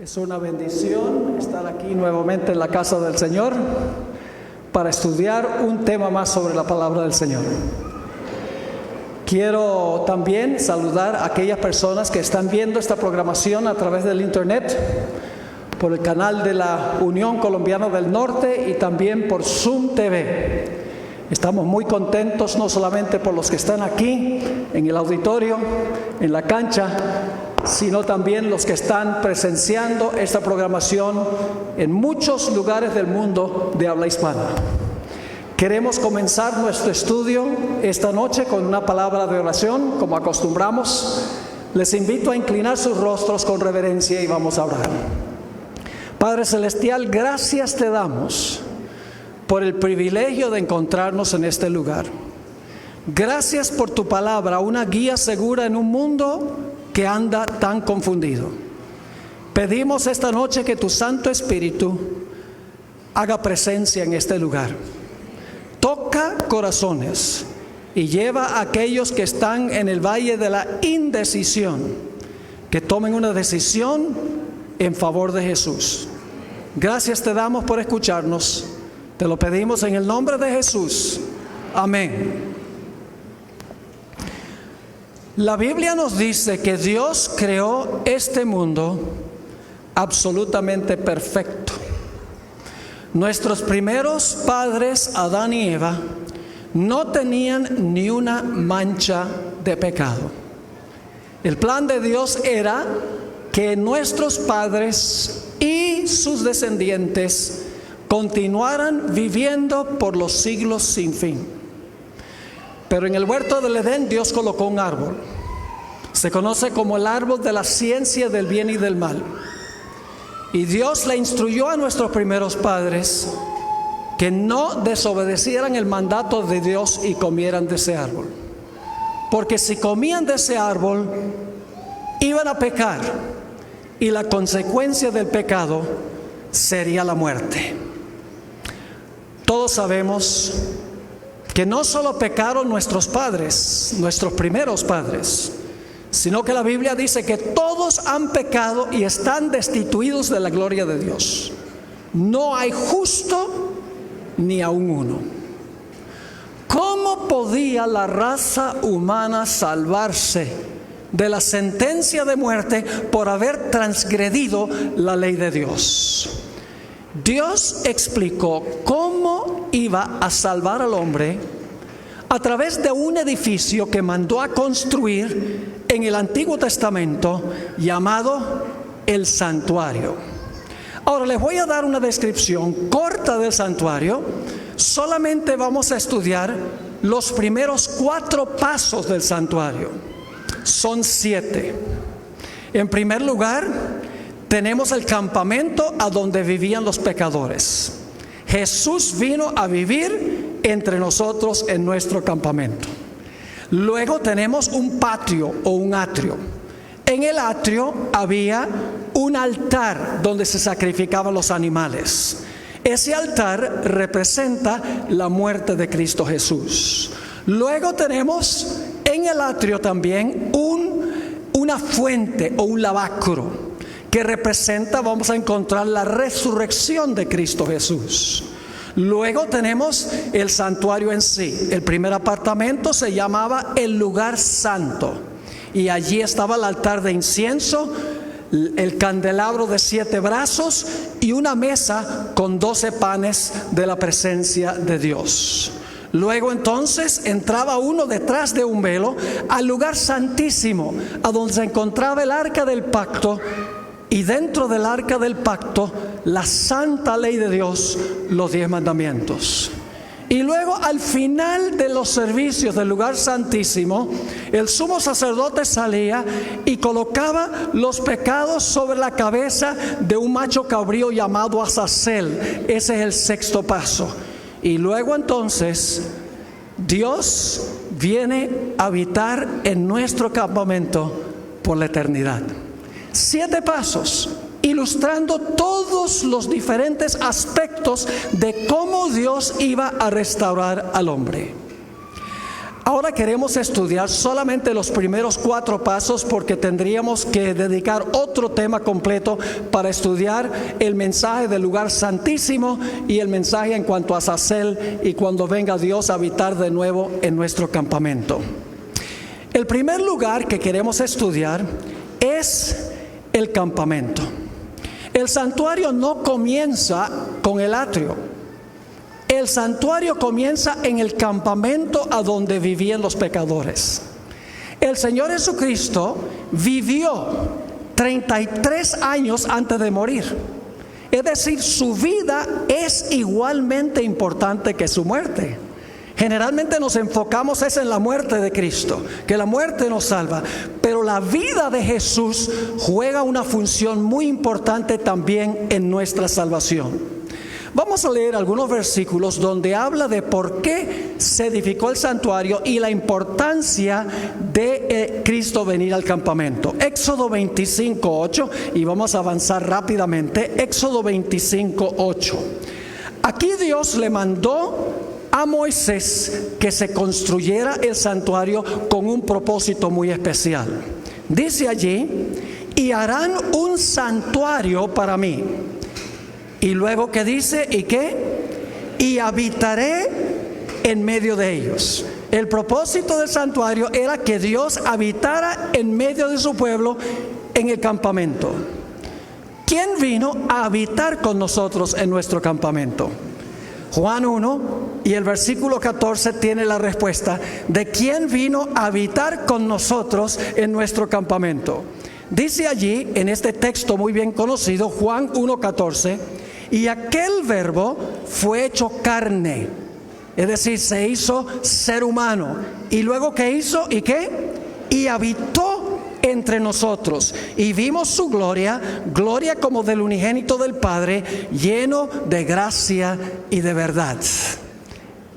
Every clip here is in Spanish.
Es una bendición estar aquí nuevamente en la casa del Señor para estudiar un tema más sobre la palabra del Señor. Quiero también saludar a aquellas personas que están viendo esta programación a través del internet, por el canal de la Unión Colombiana del Norte y también por Zoom TV. Estamos muy contentos no solamente por los que están aquí en el auditorio, en la cancha, sino también los que están presenciando esta programación en muchos lugares del mundo de habla hispana. Queremos comenzar nuestro estudio esta noche con una palabra de oración, como acostumbramos. Les invito a inclinar sus rostros con reverencia y vamos a orar. Padre Celestial, gracias te damos por el privilegio de encontrarnos en este lugar. Gracias por tu palabra, una guía segura en un mundo que anda tan confundido. Pedimos esta noche que tu Santo Espíritu haga presencia en este lugar. Toca corazones y lleva a aquellos que están en el valle de la indecisión, que tomen una decisión en favor de Jesús. Gracias te damos por escucharnos. Te lo pedimos en el nombre de Jesús. Amén. La Biblia nos dice que Dios creó este mundo absolutamente perfecto. Nuestros primeros padres, Adán y Eva, no tenían ni una mancha de pecado. El plan de Dios era que nuestros padres y sus descendientes continuaran viviendo por los siglos sin fin. Pero en el huerto del Edén Dios colocó un árbol. Se conoce como el árbol de la ciencia del bien y del mal. Y Dios le instruyó a nuestros primeros padres que no desobedecieran el mandato de Dios y comieran de ese árbol. Porque si comían de ese árbol, iban a pecar. Y la consecuencia del pecado sería la muerte. Todos sabemos que no solo pecaron nuestros padres, nuestros primeros padres, sino que la Biblia dice que todos han pecado y están destituidos de la gloria de Dios. No hay justo ni aun uno. ¿Cómo podía la raza humana salvarse de la sentencia de muerte por haber transgredido la ley de Dios? Dios explicó cómo iba a salvar al hombre a través de un edificio que mandó a construir en el Antiguo Testamento llamado el santuario. Ahora les voy a dar una descripción corta del santuario. Solamente vamos a estudiar los primeros 4 pasos del santuario. Son 7. En primer lugar, tenemos el campamento a donde vivían los pecadores. Jesús vino a vivir entre nosotros en nuestro campamento. Luego tenemos un patio o un atrio. En el atrio había un altar donde se sacrificaban los animales. Ese altar representa la muerte de Cristo Jesús. Luego tenemos en el atrio también una fuente o un lavacro que representa, vamos a encontrar la resurrección de Cristo Jesús. Luego tenemos el santuario en sí. El primer apartamento se llamaba el lugar santo, y allí estaba el altar de incienso, el candelabro de 7 brazos y una mesa con 12 panes de la presencia de Dios. Luego entonces entraba uno detrás de un velo al lugar santísimo, a donde se encontraba el arca del pacto, y dentro del arca del pacto la santa ley de Dios, los 10 mandamientos. Y luego al final de los servicios del lugar santísimo, el sumo sacerdote salía y colocaba los pecados sobre la cabeza de un macho cabrío llamado Azazel. Ese es el 6º paso. Y luego entonces Dios viene a habitar en nuestro campamento por la eternidad. 7 pasos, ilustrando todos los diferentes aspectos de cómo Dios iba a restaurar al hombre. Ahora queremos estudiar solamente los primeros 4 pasos porque tendríamos que dedicar otro tema completo para estudiar el mensaje del lugar santísimo y el mensaje en cuanto a Azazel y cuando venga Dios a habitar de nuevo en nuestro campamento. El primer lugar que queremos estudiar es el campamento. El santuario no comienza con el atrio. El santuario comienza en el campamento a donde vivían los pecadores. El Señor Jesucristo vivió 33 años antes de morir. Es decir, su vida es igualmente importante que su muerte. Generalmente nos enfocamos en la muerte de Cristo, que la muerte nos salva, pero la vida de Jesús juega una función muy importante también en nuestra salvación. Vamos a leer algunos versículos donde habla de por qué se edificó el santuario y la importancia de Cristo venir al campamento. Éxodo 25:8, y vamos a avanzar rápidamente. Éxodo 25:8. Aquí Dios le mandó a Moisés que se construyera el santuario con un propósito muy especial. Dice allí: y harán un santuario para mí. Y luego, ¿qué dice? ¿Y qué? Y habitaré en medio de ellos. El propósito del santuario era que Dios habitara en medio de su pueblo en el campamento. ¿Quién vino a habitar con nosotros en nuestro campamento? Juan 1 y el versículo 14 tiene la respuesta de quién vino a habitar con nosotros en nuestro campamento. Dice allí, en este texto muy bien conocido, Juan 1:14, y aquel verbo fue hecho carne, es decir, se hizo ser humano. Y luego, ¿qué hizo? ¿Y qué? Y habitó entre nosotros. Y vimos su gloria, gloria como del unigénito del Padre, lleno de gracia y de verdad.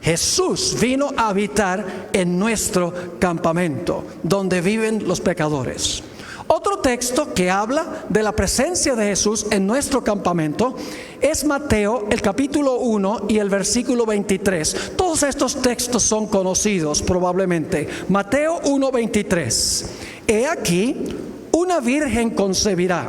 Jesús vino a habitar en nuestro campamento, donde viven los pecadores. Otro texto que habla de la presencia de Jesús en nuestro campamento es Mateo, el capítulo 1 y el versículo 23. Todos estos textos son conocidos probablemente. Mateo 1:23. He aquí, una virgen concebirá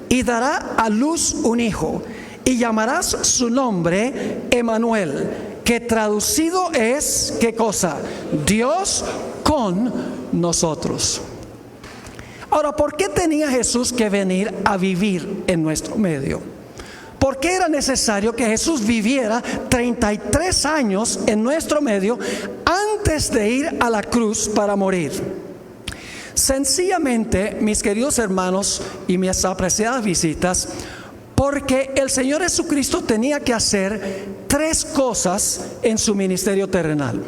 y dará a luz un hijo, y llamarás su nombre Emmanuel, que traducido es, ¿qué cosa? Dios con nosotros. Ahora, ¿por qué tenía Jesús que venir a vivir en nuestro medio? ¿Por qué era necesario que Jesús viviera 33 años en nuestro medio antes de ir a la cruz para morir? Sencillamente, mis queridos hermanos y mis apreciadas visitas, porque el Señor Jesucristo tenía que hacer 3 cosas en su ministerio terrenal.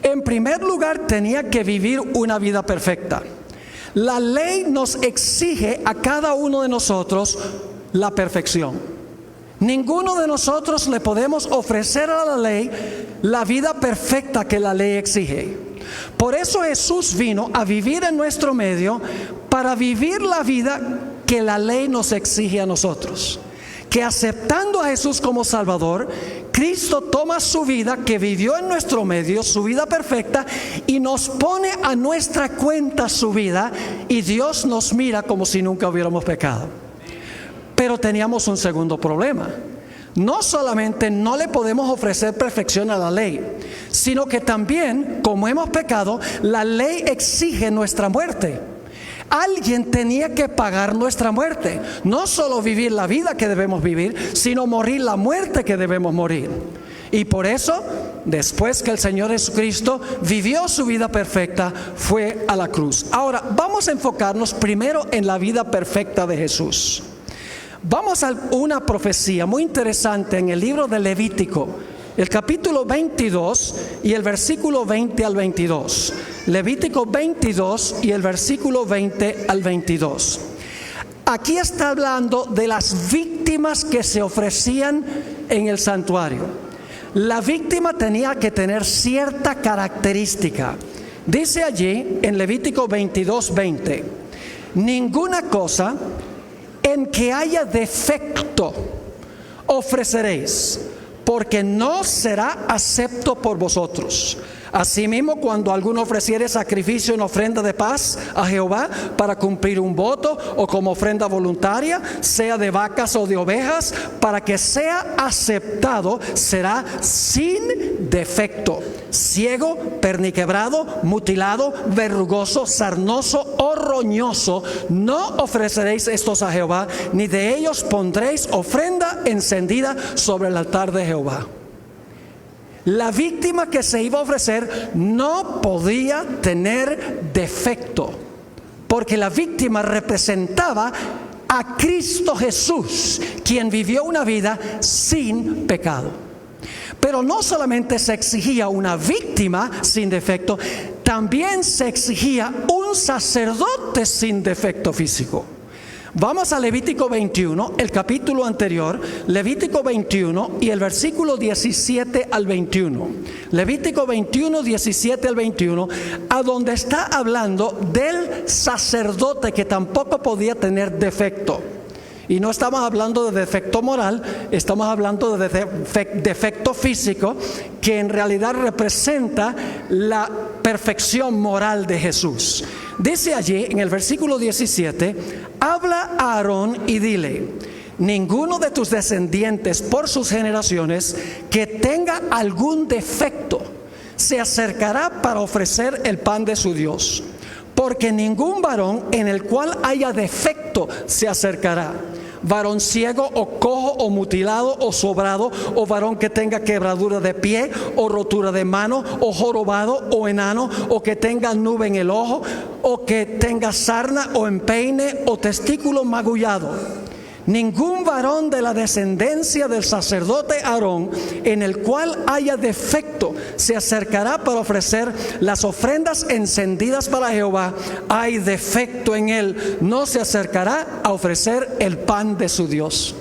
En primer lugar, tenía que vivir una vida perfecta. La ley nos exige a cada uno de nosotros la perfección. Ninguno de nosotros le podemos ofrecer a la ley la vida perfecta que la ley exige. Por eso Jesús vino a vivir en nuestro medio para vivir la vida que la ley nos exige a nosotros. Que aceptando a Jesús como Salvador, Cristo toma su vida que vivió en nuestro medio, su vida perfecta, y nos pone a nuestra cuenta su vida, y Dios nos mira como si nunca hubiéramos pecado. Pero teníamos un segundo problema. No solamente no le podemos ofrecer perfección a la ley, sino que también, como hemos pecado, la ley exige nuestra muerte. Alguien tenía que pagar nuestra muerte. No solo vivir la vida que debemos vivir, sino morir la muerte que debemos morir. Y por eso, después que el Señor Jesucristo vivió su vida perfecta, fue a la cruz. Ahora, vamos a enfocarnos primero en la vida perfecta de Jesús. Vamos a una profecía muy interesante en el libro de Levítico, el capítulo 22 y el versículo 20 al 22. Levítico 22 y el versículo 20 al 22. Aquí está hablando de las víctimas que se ofrecían en el santuario. La víctima tenía que tener cierta característica. Dice allí en Levítico 22, 20: ninguna cosa en que haya defecto ofreceréis, porque no será acepto por vosotros. Asimismo, cuando alguno ofreciere sacrificio en ofrenda de paz a Jehová para cumplir un voto o como ofrenda voluntaria, sea de vacas o de ovejas, para que sea aceptado, será sin defecto, ciego, perniquebrado, mutilado, verrugoso, sarnoso o roñoso. No ofreceréis estos a Jehová, ni de ellos pondréis ofrenda encendida sobre el altar de Jehová. La víctima que se iba a ofrecer no podía tener defecto, porque la víctima representaba a Cristo Jesús, quien vivió una vida sin pecado. Pero no solamente se exigía una víctima sin defecto, también se exigía un sacerdote sin defecto físico. Vamos a Levítico 21, el capítulo anterior, Levítico 21 y el versículo 17 al 21. Levítico 21, 17 al 21, a donde está hablando del sacerdote que tampoco podía tener defecto. Y no estamos hablando de defecto moral, estamos hablando de defecto físico, que en realidad representa la perfección moral de Jesús. Dice allí en el versículo 17, habla a Aarón y dile: ninguno de tus descendientes por sus generaciones que tenga algún defecto se acercará para ofrecer el pan de su Dios, porque ningún varón en el cual haya defecto se acercará. Varón ciego o cojo o mutilado o sobrado, o varón que tenga quebradura de pie o rotura de mano, o jorobado o enano, o que tenga nube en el ojo, o que tenga sarna o empeine o testículo magullado. Ningún varón de la descendencia del sacerdote Aarón en el cual haya defecto se acercará para ofrecer las ofrendas encendidas para Jehová. Hay defecto en él, no se acercará a ofrecer el pan de su Dios.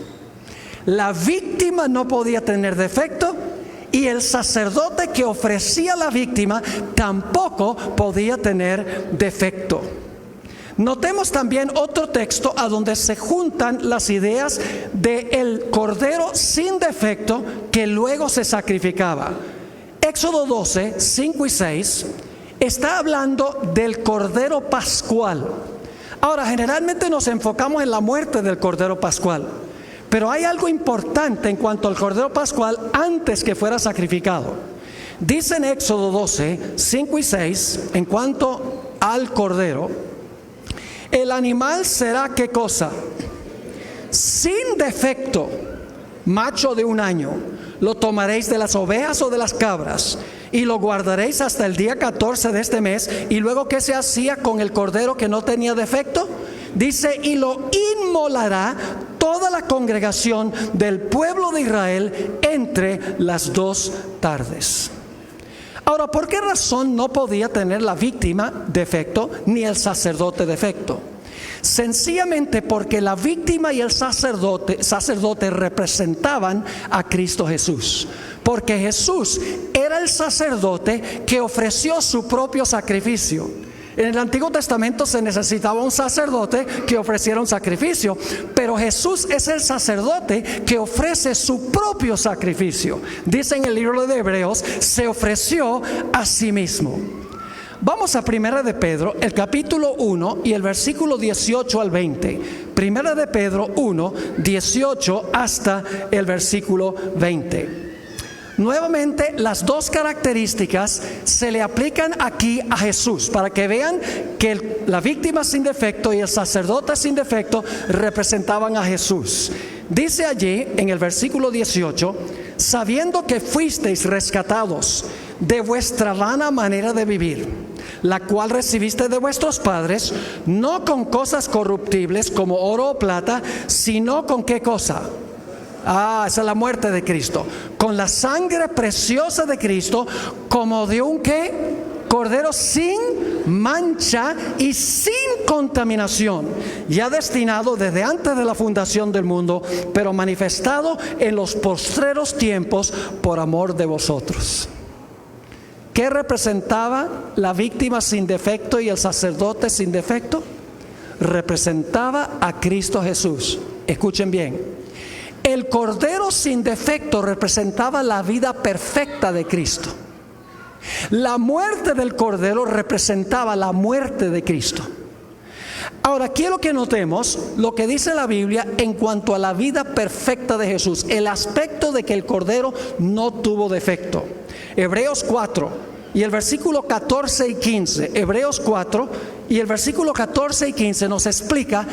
La víctima no podía tener defecto, y el sacerdote que ofrecía a la víctima tampoco podía tener defecto. Notemos también otro texto a donde se juntan las ideas del cordero sin defecto que luego se sacrificaba. Éxodo 12, 5 y 6 está hablando del cordero pascual. Ahora, generalmente nos enfocamos en la muerte del cordero pascual, pero hay algo importante en cuanto al cordero pascual antes que fuera sacrificado. Dice en Éxodo 12, 5 y 6, en cuanto al cordero: el animal será, ¿qué cosa? Sin defecto, macho de 1 año. Lo tomaréis de las ovejas o de las cabras, y lo guardaréis hasta el día 14 de este mes. Y luego, ¿qué se hacía con el cordero que no tenía defecto? Dice: y lo inmolará toda la congregación del pueblo de Israel entre las 2 tardes. Ahora, ¿por qué razón no podía tener la víctima defecto ni el sacerdote defecto? Sencillamente porque la víctima y el sacerdote representaban a Cristo Jesús. Porque Jesús era el sacerdote que ofreció su propio sacrificio. En el Antiguo Testamento se necesitaba un sacerdote que ofreciera un sacrificio, pero Jesús es el sacerdote que ofrece su propio sacrificio. Dice en el libro de Hebreos: se ofreció a sí mismo. Vamos a Primera de Pedro, el capítulo 1 y el versículo 18 al 20. Primera de Pedro 1, 18 hasta el versículo 20. Nuevamente, las dos características se le aplican aquí a Jesús, para que vean que la víctima sin defecto y el sacerdote sin defecto representaban a Jesús. Dice allí en el versículo 18: sabiendo que fuisteis rescatados de vuestra vana manera de vivir, la cual recibiste de vuestros padres, no con cosas corruptibles como oro o plata, sino con ¿qué cosa? Esa es la muerte de Cristo. Con la sangre preciosa de Cristo, como de un ¿qué? Cordero sin mancha y sin contaminación, ya destinado desde antes de la fundación del mundo, pero manifestado en los postreros tiempos por amor de vosotros. ¿Qué representaba la víctima sin defecto y el sacerdote sin defecto? Representaba a Cristo Jesús. Escuchen bien. El cordero sin defecto representaba la vida perfecta de Cristo. La muerte del Cordero representaba la muerte de Cristo. Ahora quiero que notemos lo que dice la Biblia en cuanto a la vida perfecta de Jesús, el aspecto de que el Cordero no tuvo defecto. Hebreos 4 y el versículo 14 y 15, Hebreos 4 y el versículo 14 y 15 nos explica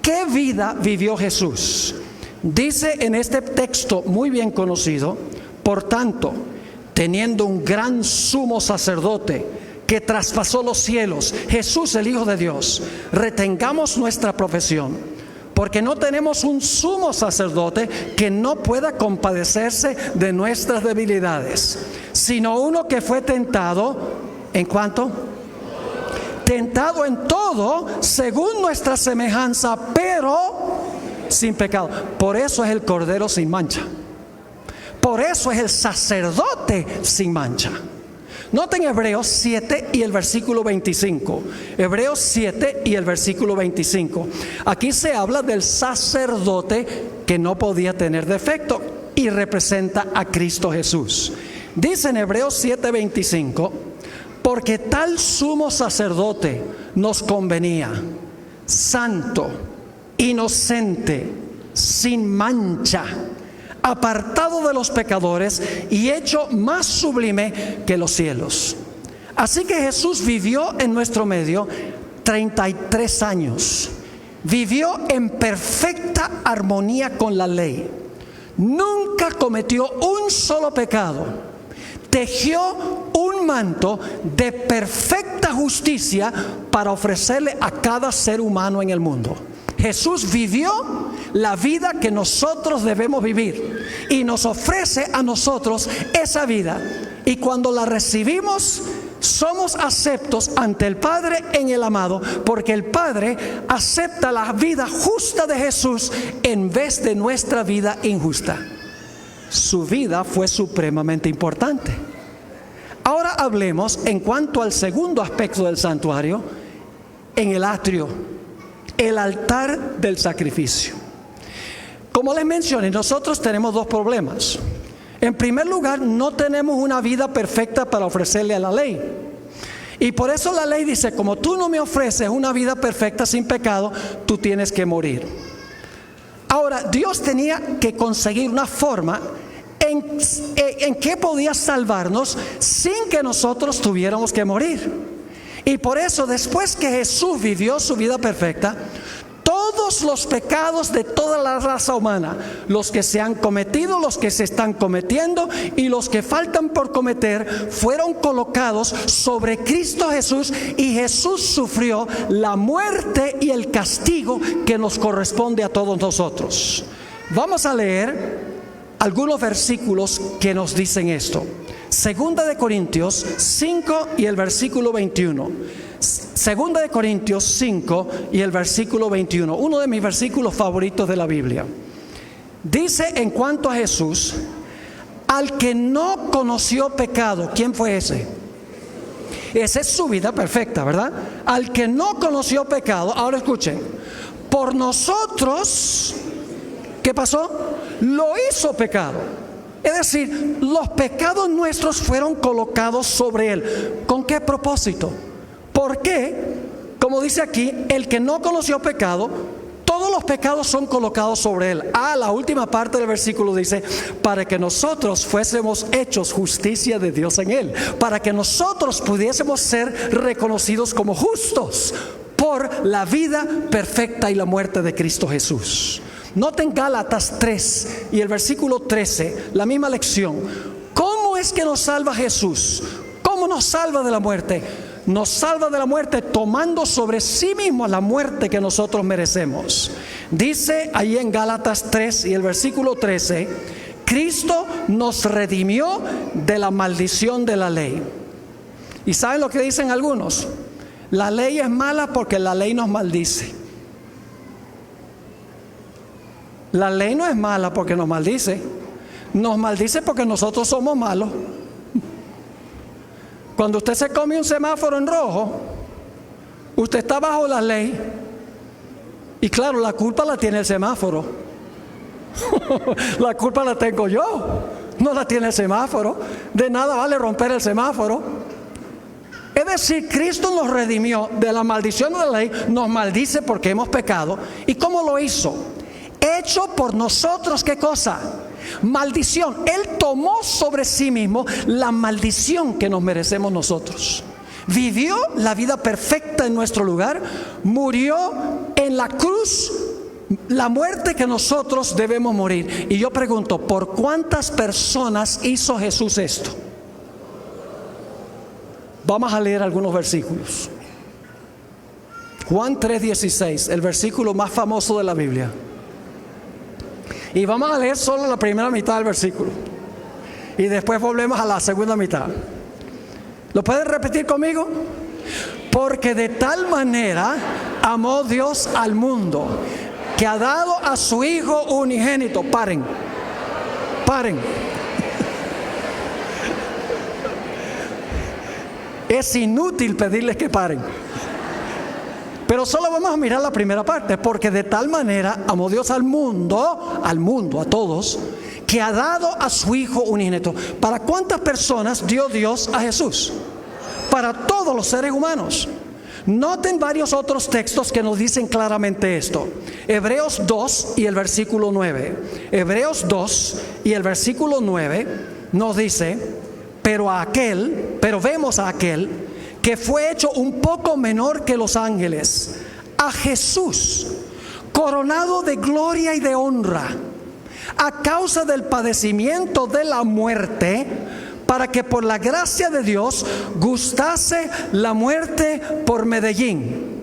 qué vida vivió Jesús. Dice en este texto muy bien conocido: por tanto, teniendo un gran sumo sacerdote que traspasó los cielos, Jesús el Hijo de Dios, retengamos nuestra profesión, porque no tenemos un sumo sacerdote que no pueda compadecerse de nuestras debilidades, sino uno que fue tentado, ¿en cuánto? Tentado en todo, según nuestra semejanza, pero sin pecado. Por eso es el Cordero sin mancha. Por eso es el sacerdote sin mancha. Noten Hebreos 7 y el versículo 25. Hebreos 7 y el versículo 25. Aquí se habla del sacerdote que no podía tener defecto y representa a Cristo Jesús. Dice en Hebreos 7, 25: porque tal sumo sacerdote nos convenía, santo, inocente, sin mancha, apartado de los pecadores y hecho más sublime que los cielos. Así que Jesús vivió en nuestro medio 33 años. Vivió en perfecta armonía con la ley. Nunca cometió un solo pecado. Tejió un manto de perfecta justicia para ofrecerle a cada ser humano en el mundo. Jesús vivió la vida que nosotros debemos vivir y nos ofrece a nosotros esa vida, y cuando la recibimos somos aceptos ante el Padre en el amado, porque el Padre acepta la vida justa de Jesús en vez de nuestra vida injusta. Su vida fue supremamente importante. Ahora hablemos en cuanto al segundo aspecto del santuario, en el atrio, el altar del sacrificio. Como les mencioné, nosotros tenemos dos problemas. En primer lugar, no tenemos una vida perfecta para ofrecerle a la ley. Y por eso la ley dice: como tú no me ofreces una vida perfecta sin pecado, tú tienes que morir. Ahora, Dios tenía que conseguir una forma en que podía salvarnos sin que nosotros tuviéramos que morir. Y por eso, después que Jesús vivió su vida perfecta, todos los pecados de toda la raza humana, los que se han cometido, los que se están cometiendo y los que faltan por cometer, fueron colocados sobre Cristo Jesús, y Jesús sufrió la muerte y el castigo que nos corresponde a todos nosotros. Vamos a leer algunos versículos que nos dicen esto. Segunda de Corintios 5 y el versículo 21. Segunda de Corintios 5 y el versículo 21. Uno de mis versículos favoritos de la Biblia. Dice en cuanto a Jesús: al que no conoció pecado. ¿Quién fue ese? Esa es su vida perfecta, ¿verdad? Al que no conoció pecado. Ahora escuchen: por nosotros, ¿qué pasó? Lo hizo pecado. Es decir, los pecados nuestros fueron colocados sobre Él. ¿Con qué propósito? Porque, como dice aquí, el que no conoció pecado, todos los pecados son colocados sobre Él. La última parte del versículo dice: para que nosotros fuésemos hechos justicia de Dios en Él. Para que nosotros pudiésemos ser reconocidos como justos por la vida perfecta y la muerte de Cristo Jesús. Noten Gálatas 3 y el versículo 13, la misma lección. ¿Cómo es que nos salva Jesús? ¿Cómo nos salva de la muerte? Nos salva de la muerte tomando sobre sí mismo la muerte que nosotros merecemos. Dice ahí en Gálatas 3 y el versículo 13: Cristo nos redimió de la maldición de la ley. ¿Y saben lo que dicen algunos? La ley es mala porque la ley nos maldice. La ley no es mala porque nos maldice. Nos maldice porque nosotros somos malos. Cuando usted se come un semáforo en rojo, usted está bajo la ley. Y claro, la culpa la tiene el semáforo. La culpa la tengo yo. no la tiene el semáforo. De nada vale romper el semáforo. Es decir, Cristo nos redimió de la maldición de la ley, nos maldice porque hemos pecado. ¿Y cómo lo hizo? Hecho por nosotros, ¿qué cosa? Maldición. Él tomó sobre sí mismo la maldición que nos merecemos nosotros. Vivió la vida perfecta en nuestro lugar, murió en la cruz la muerte que nosotros debemos morir. Y yo pregunto, ¿por cuántas personas hizo Jesús esto? Vamos a leer algunos versículos. Juan 3:16, el versículo más famoso de la Biblia. Y vamos a leer solo la primera mitad del versículo. Y después volvemos a la segunda mitad. ¿Lo pueden repetir conmigo? Porque de tal manera amó Dios al mundo, que ha dado a su Hijo unigénito. Paren. Es inútil pedirles que paren. Pero solo vamos a mirar la primera parte. Porque de tal manera amó Dios al mundo, a todos, que ha dado a su Hijo unigénito. ¿Para cuántas personas dio Dios a Jesús? Para todos los seres humanos. Noten varios otros textos que nos dicen claramente esto. Hebreos 2 y el versículo 9. Hebreos 2 y el versículo 9 nos dice: pero vemos a aquel que fue hecho un poco menor que los ángeles, a Jesús, coronado de gloria y de honra, a causa del padecimiento de la muerte, para que por la gracia de Dios gustase la muerte por Medellín.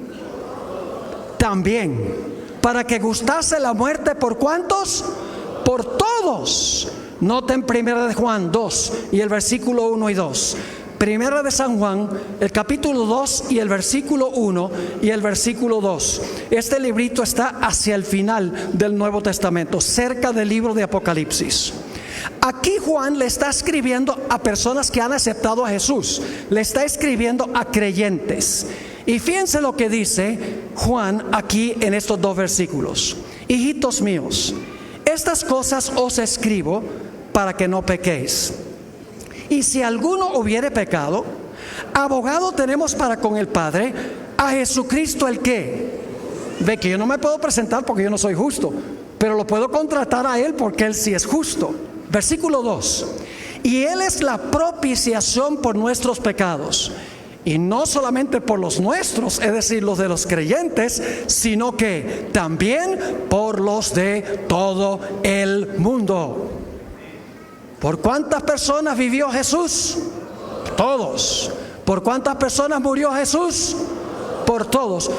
También, para que gustase la muerte por ¿cuántos? Por todos. Noten 1 de Juan 2 y el versículo 1 y 2. Primera de San Juan, el capítulo 2 y el versículo 1 y el versículo 2. Este librito está hacia el final del Nuevo Testamento, cerca del libro de Apocalipsis. Aquí Juan le está escribiendo a personas que han aceptado a Jesús. Le está escribiendo a creyentes. Y fíjense lo que dice Juan aquí en estos dos versículos. Hijitos míos, estas cosas os escribo para que no pequéis. Y si alguno hubiere pecado, abogado tenemos para con el Padre, a Jesucristo el que. Ve que yo no me puedo presentar porque yo no soy justo, pero lo puedo contratar a Él porque Él sí es justo. Versículo 2. Y Él es la propiciación por nuestros pecados. Y no solamente por los nuestros, es decir, los de los creyentes, sino que también por los de todo el mundo. ¿Por cuántas personas vivió Jesús? Todos. ¿Por cuántas personas murió Jesús? Por todos.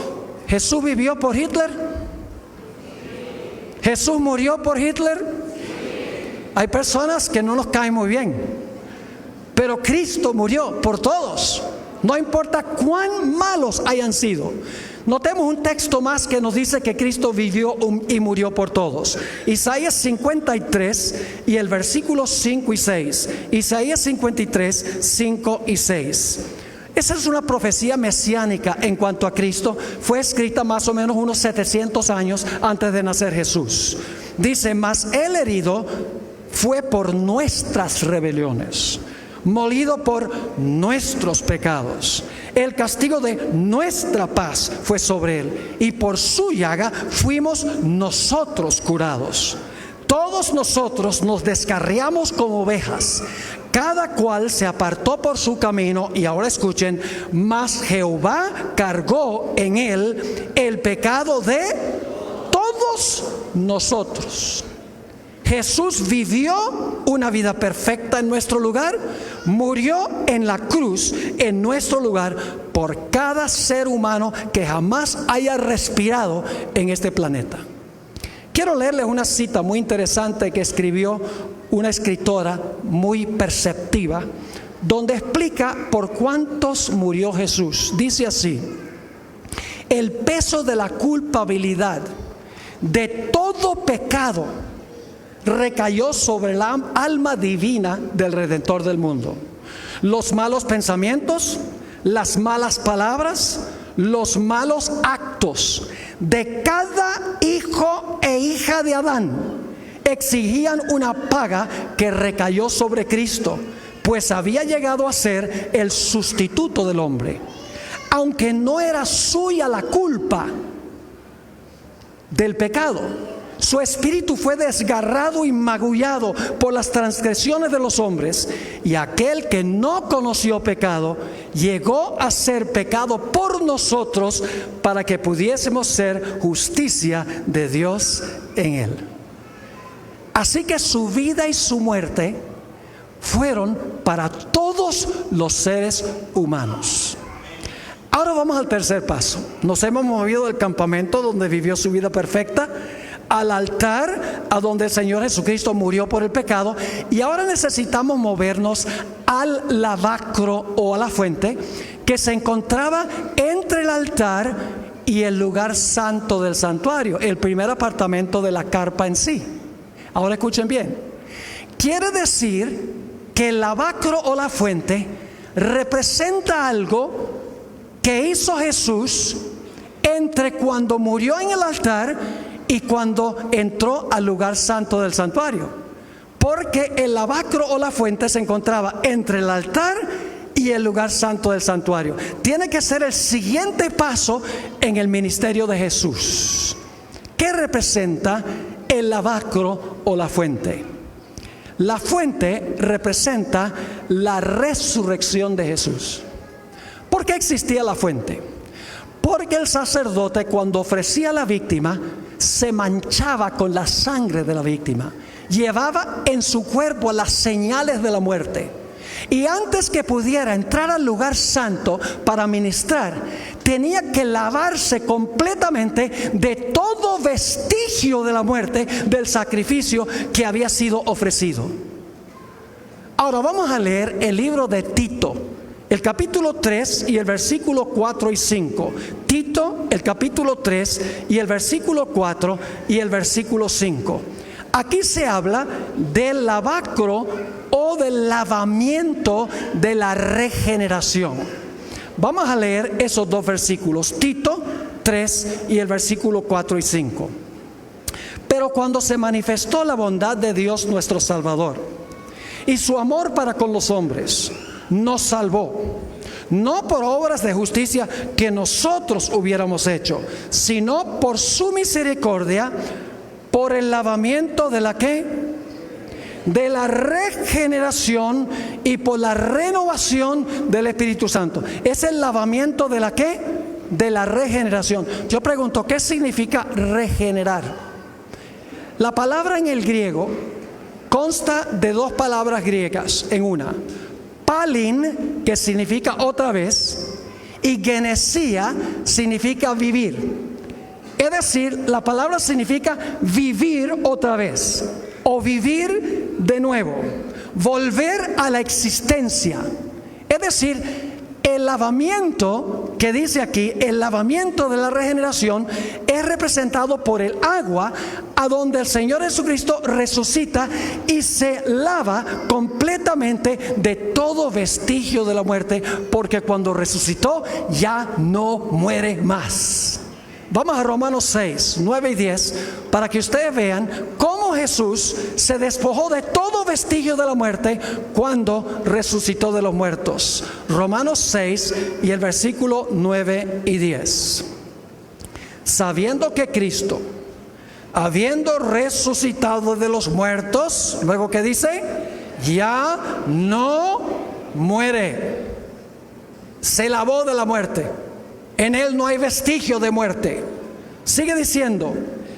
¿Jesús vivió por Hitler? ¿Jesús murió por Hitler? Hay personas que no nos caen muy bien, pero Cristo murió por todos. No importa cuán malos hayan sido. Notemos un texto más que nos dice que Cristo vivió y murió por todos. Isaías 53 y el versículo 5 y 6. Isaías 53, 5 y 6. Esa es una profecía mesiánica en cuanto a Cristo. Fue escrita más o menos unos 700 años antes de nacer Jesús. Dice: mas Él herido fue por nuestras rebeliones, molido por nuestros pecados. El castigo de nuestra paz fue sobre Él, y por su llaga fuimos nosotros curados. Todos nosotros nos descarriamos como ovejas, cada cual se apartó por su camino. Y ahora escuchen: mas Jehová cargó en Él el pecado de todos nosotros. Jesús vivió una vida perfecta en nuestro lugar, murió en la cruz en nuestro lugar por cada ser humano que jamás haya respirado en este planeta. Quiero leerles una cita muy interesante que escribió una escritora muy perceptiva, donde explica por cuántos murió Jesús. Dice así: el peso de la culpabilidad de todo pecado recayó sobre la alma divina del Redentor del mundo. Los malos pensamientos, las malas palabras, los malos actos de cada hijo e hija de Adán exigían una paga que recayó sobre Cristo, pues había llegado a ser el sustituto del hombre. Aunque no era suya la culpa del pecado, su espíritu fue desgarrado y magullado por las transgresiones de los hombres, y aquel que no conoció pecado llegó a ser pecado por nosotros para que pudiésemos ser justicia de Dios en él. Así que su vida y su muerte fueron para todos los seres humanos. Ahora vamos al tercer paso. Nos hemos movido del campamento donde vivió su vida perfecta al altar a donde el Señor Jesucristo murió por el pecado, y ahora necesitamos movernos al lavacro o a la fuente que se encontraba entre el altar y el lugar santo del santuario, el primer apartamento de la carpa en sí. Ahora escuchen bien. Quiere decir que el lavacro o la fuente representa algo que hizo Jesús entre cuando murió en el altar y cuando entró al lugar santo del santuario. Porque el lavacro o la fuente se encontraba entre el altar y el lugar santo del santuario. Tiene que ser el siguiente paso en el ministerio de Jesús. ¿Qué representa el lavacro o la fuente? La fuente representa la resurrección de Jesús. ¿Por qué existía la fuente? Porque el sacerdote, cuando ofrecía a la víctima, se manchaba con la sangre de la víctima. Llevaba en su cuerpo las señales de la muerte. Y antes que pudiera entrar al lugar santo para ministrar, tenía que lavarse completamente de todo vestigio de la muerte del sacrificio que había sido ofrecido. Ahora vamos a leer el libro de Tito, el capítulo 3 y el versículo 4 y 5. Tito, el capítulo 3 y el versículo 4 y el versículo 5. Aquí se habla del lavacro o del lavamiento de la regeneración. Vamos a leer esos dos versículos, Tito 3 y el versículo 4 y 5. Pero cuando se manifestó la bondad de Dios nuestro Salvador y su amor para con los hombres, nos salvó, no por obras de justicia que nosotros hubiéramos hecho, sino por su misericordia, por el lavamiento de la ¿qué? De la regeneración y por la renovación del Espíritu Santo. Es el lavamiento de la ¿qué? De la regeneración. Yo pregunto, ¿qué significa regenerar? La palabra en el griego consta de dos palabras griegas en una. Palin, que significa otra vez, y genesia significa vivir. Es decir, la palabra significa vivir otra vez o vivir de nuevo, volver a la existencia. Es decir, el lavamiento que dice aquí, el lavamiento de la regeneración, es representado por el agua a donde el Señor Jesucristo resucita y se lava completamente de todo vestigio de la muerte, porque cuando resucitó ya no muere más. Vamos a Romanos 6, 9 y 10 para que ustedes vean cómo Jesús se despojó de todo vestigio de la muerte cuando resucitó de los muertos. Romanos 6 y el versículo 9 y 10. Sabiendo que Cristo, habiendo resucitado de los muertos, luego ¿qué dice? Ya no muere. Se lavó de la muerte. En él no hay vestigio de muerte. Sigue diciendo,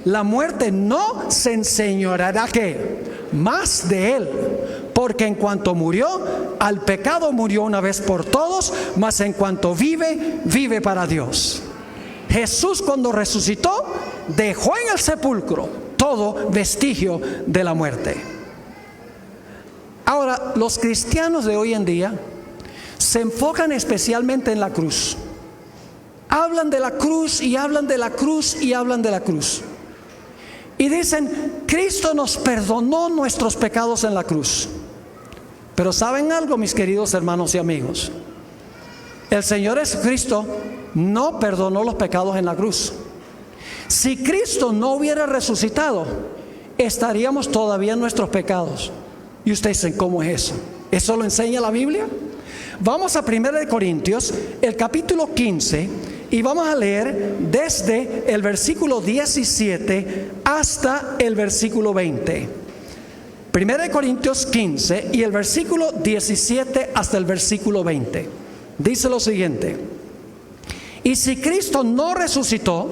la muerte no se enseñoreará ¿qué? Más de él, porque en cuanto murió, al pecado murió una vez por todos, mas en cuanto vive, vive para Dios. Jesús, cuando resucitó, dejó en el sepulcro todo vestigio de la muerte. Ahora, los cristianos de hoy en día se enfocan especialmente en la cruz. Hablan de la cruz y hablan de la cruz y hablan de la cruz. Y dicen, Cristo nos perdonó nuestros pecados en la cruz. Pero ¿saben algo, mis queridos hermanos y amigos? El Señor Jesucristo no perdonó los pecados en la cruz. Si Cristo no hubiera resucitado estaríamos todavía en nuestros pecados. Y ustedes dicen, ¿cómo es eso? ¿Eso lo enseña la Biblia? Vamos a 1 Corintios, el capítulo 15, y vamos a leer desde el versículo 17 hasta el versículo 20. 1 Corintios 15 y el versículo 17 hasta el versículo 20. Dice lo siguiente: y si Cristo no resucitó,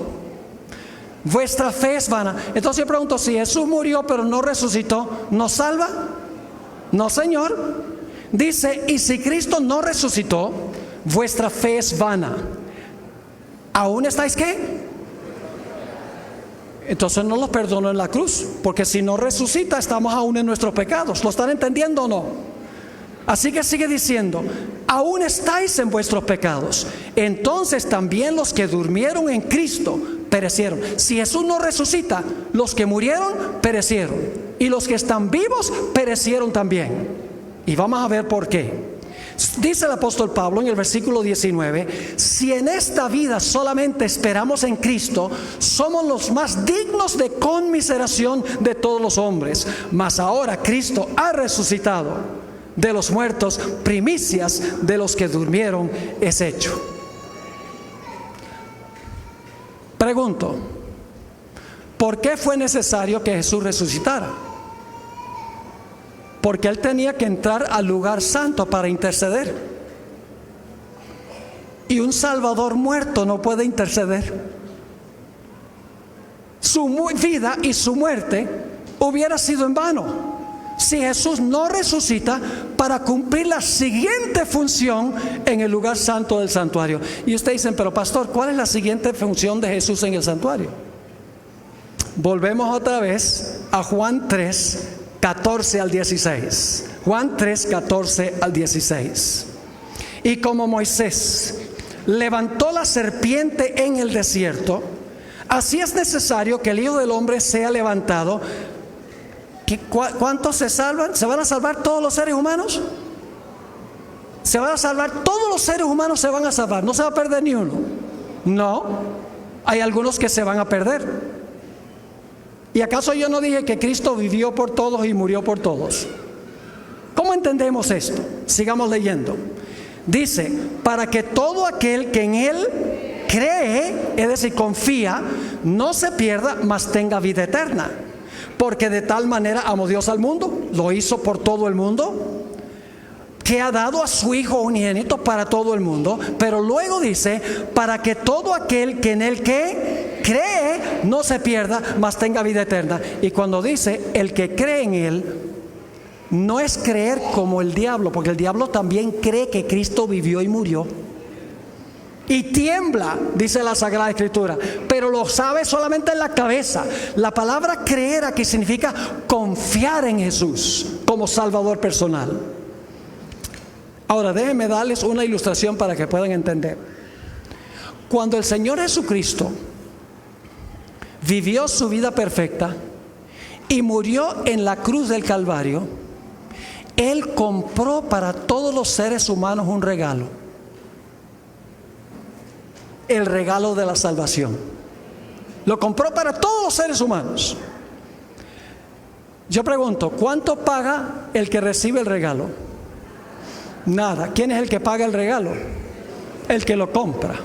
vuestra fe es vana. Entonces yo pregunto, si Jesús murió pero no resucitó, ¿nos salva? No, Señor. Dice, y si Cristo no resucitó, vuestra fe es vana. ¿Aún estáis qué? Entonces no los perdonó en la cruz, porque si no resucita estamos aún en nuestros pecados. ¿Lo están entendiendo o no? Así que sigue diciendo, aún estáis en vuestros pecados. Entonces también los que durmieron en Cristo perecieron. Si Jesús no resucita, los que murieron perecieron, y los que están vivos perecieron también. Y vamos a ver por qué. Dice el apóstol Pablo en el versículo 19: si en esta vida solamente esperamos en Cristo, somos los más dignos de conmiseración de todos los hombres. Mas ahora Cristo ha resucitado de los muertos, primicias de los que durmieron es hecho. Pregunto, ¿por qué fue necesario que Jesús resucitara? Porque Él tenía que entrar al lugar santo para interceder. Y un Salvador muerto no puede interceder. Su vida y su muerte hubiera sido en vano si Jesús no resucita para cumplir la siguiente función en el lugar santo del santuario. Y ustedes dicen, pero pastor, ¿cuál es la siguiente función de Jesús en el santuario? Volvemos otra vez a Juan 3, 14 al 16. Juan 3, 14 al 16. Y como Moisés levantó la serpiente en el desierto, así es necesario que el Hijo del Hombre sea levantado. ¿Cuántos se salvan? ¿Se van a salvar todos los seres humanos? ¿Se van a salvar? Todos los seres humanos se van a salvar. No se va a perder ni uno. No, hay algunos que se van a perder. ¿Y acaso yo no dije que Cristo vivió por todos y murió por todos? ¿Cómo entendemos esto? Sigamos leyendo. Dice, para que todo aquel que en Él cree, es decir, confía, no se pierda, mas tenga vida eterna. Porque de tal manera amó Dios al mundo, lo hizo por todo el mundo, que ha dado a su Hijo unigénito para todo el mundo. Pero luego dice, para que todo aquel que en Él cree no se pierda, mas tenga vida eterna. Y cuando dice el que cree en Él, no es creer como el diablo, porque el diablo también cree que Cristo vivió y murió y tiembla, dice la Sagrada Escritura, pero lo sabe solamente en la cabeza. La palabra creer aquí significa confiar en Jesús como Salvador personal. Ahora déjenme darles una ilustración para que puedan entender. Cuando el Señor Jesucristo vivió su vida perfecta y murió en la cruz del Calvario, Él compró para todos los seres humanos un regalo. El regalo de la salvación. Lo compró para todos los seres humanos. Yo pregunto, ¿cuánto paga el que recibe el regalo? Nada. ¿Quién es el que paga el regalo? El que lo compra.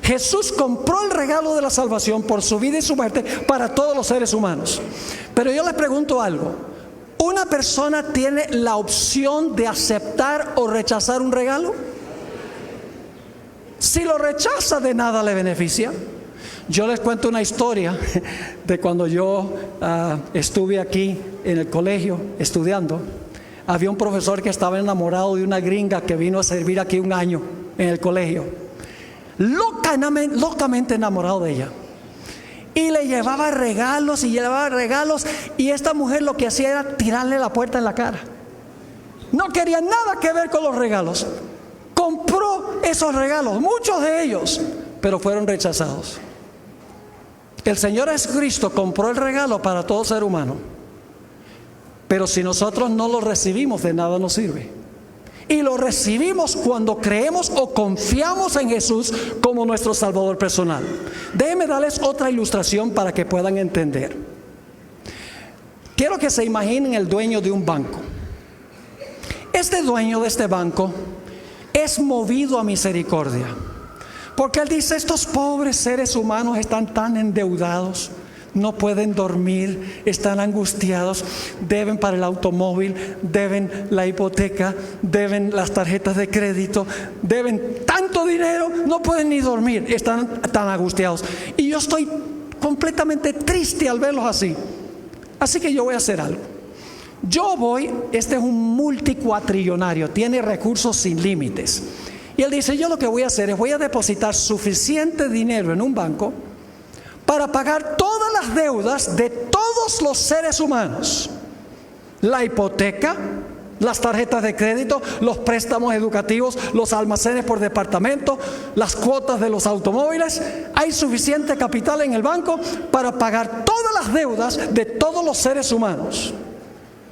Jesús compró el regalo de la salvación por su vida y su muerte para todos los seres humanos. Pero yo les pregunto algo. ¿Una persona tiene la opción de aceptar o rechazar un regalo? Si lo rechaza, de nada le beneficia. Yo les cuento una historia de cuando yo estuve aquí en el colegio estudiando. Había un profesor que estaba enamorado de una gringa que vino a servir aquí un año en el colegio. Locamente enamorado de ella. Y le llevaba regalos y esta mujer lo que hacía era tirarle la puerta en la cara. No quería nada que ver con los regalos. Compró esos regalos, muchos de ellos, pero fueron rechazados. El Señor Jesucristo compró el regalo para todo ser humano, pero si nosotros no lo recibimos, de nada nos sirve. Y lo recibimos cuando creemos o confiamos en Jesús como nuestro Salvador personal. Déjenme darles otra ilustración para que puedan entender. Quiero que se imaginen el dueño de un banco. Este dueño de este banco es movido a misericordia, porque él dice: estos pobres seres humanos están tan endeudados, no pueden dormir, están angustiados, deben para el automóvil, deben la hipoteca, deben las tarjetas de crédito, deben tanto dinero, no pueden ni dormir, están tan angustiados. Y yo estoy completamente triste al verlos así. Así que yo voy a hacer algo. Este es un multicuatrillonario, tiene recursos sin límites. Y él dice: yo lo que voy a hacer es voy a depositar suficiente dinero en un banco para pagar todas las deudas de todos los seres humanos. La hipoteca, las tarjetas de crédito, los préstamos educativos, los almacenes por departamento, las cuotas de los automóviles. Hay suficiente capital en el banco para pagar todas las deudas de todos los seres humanos.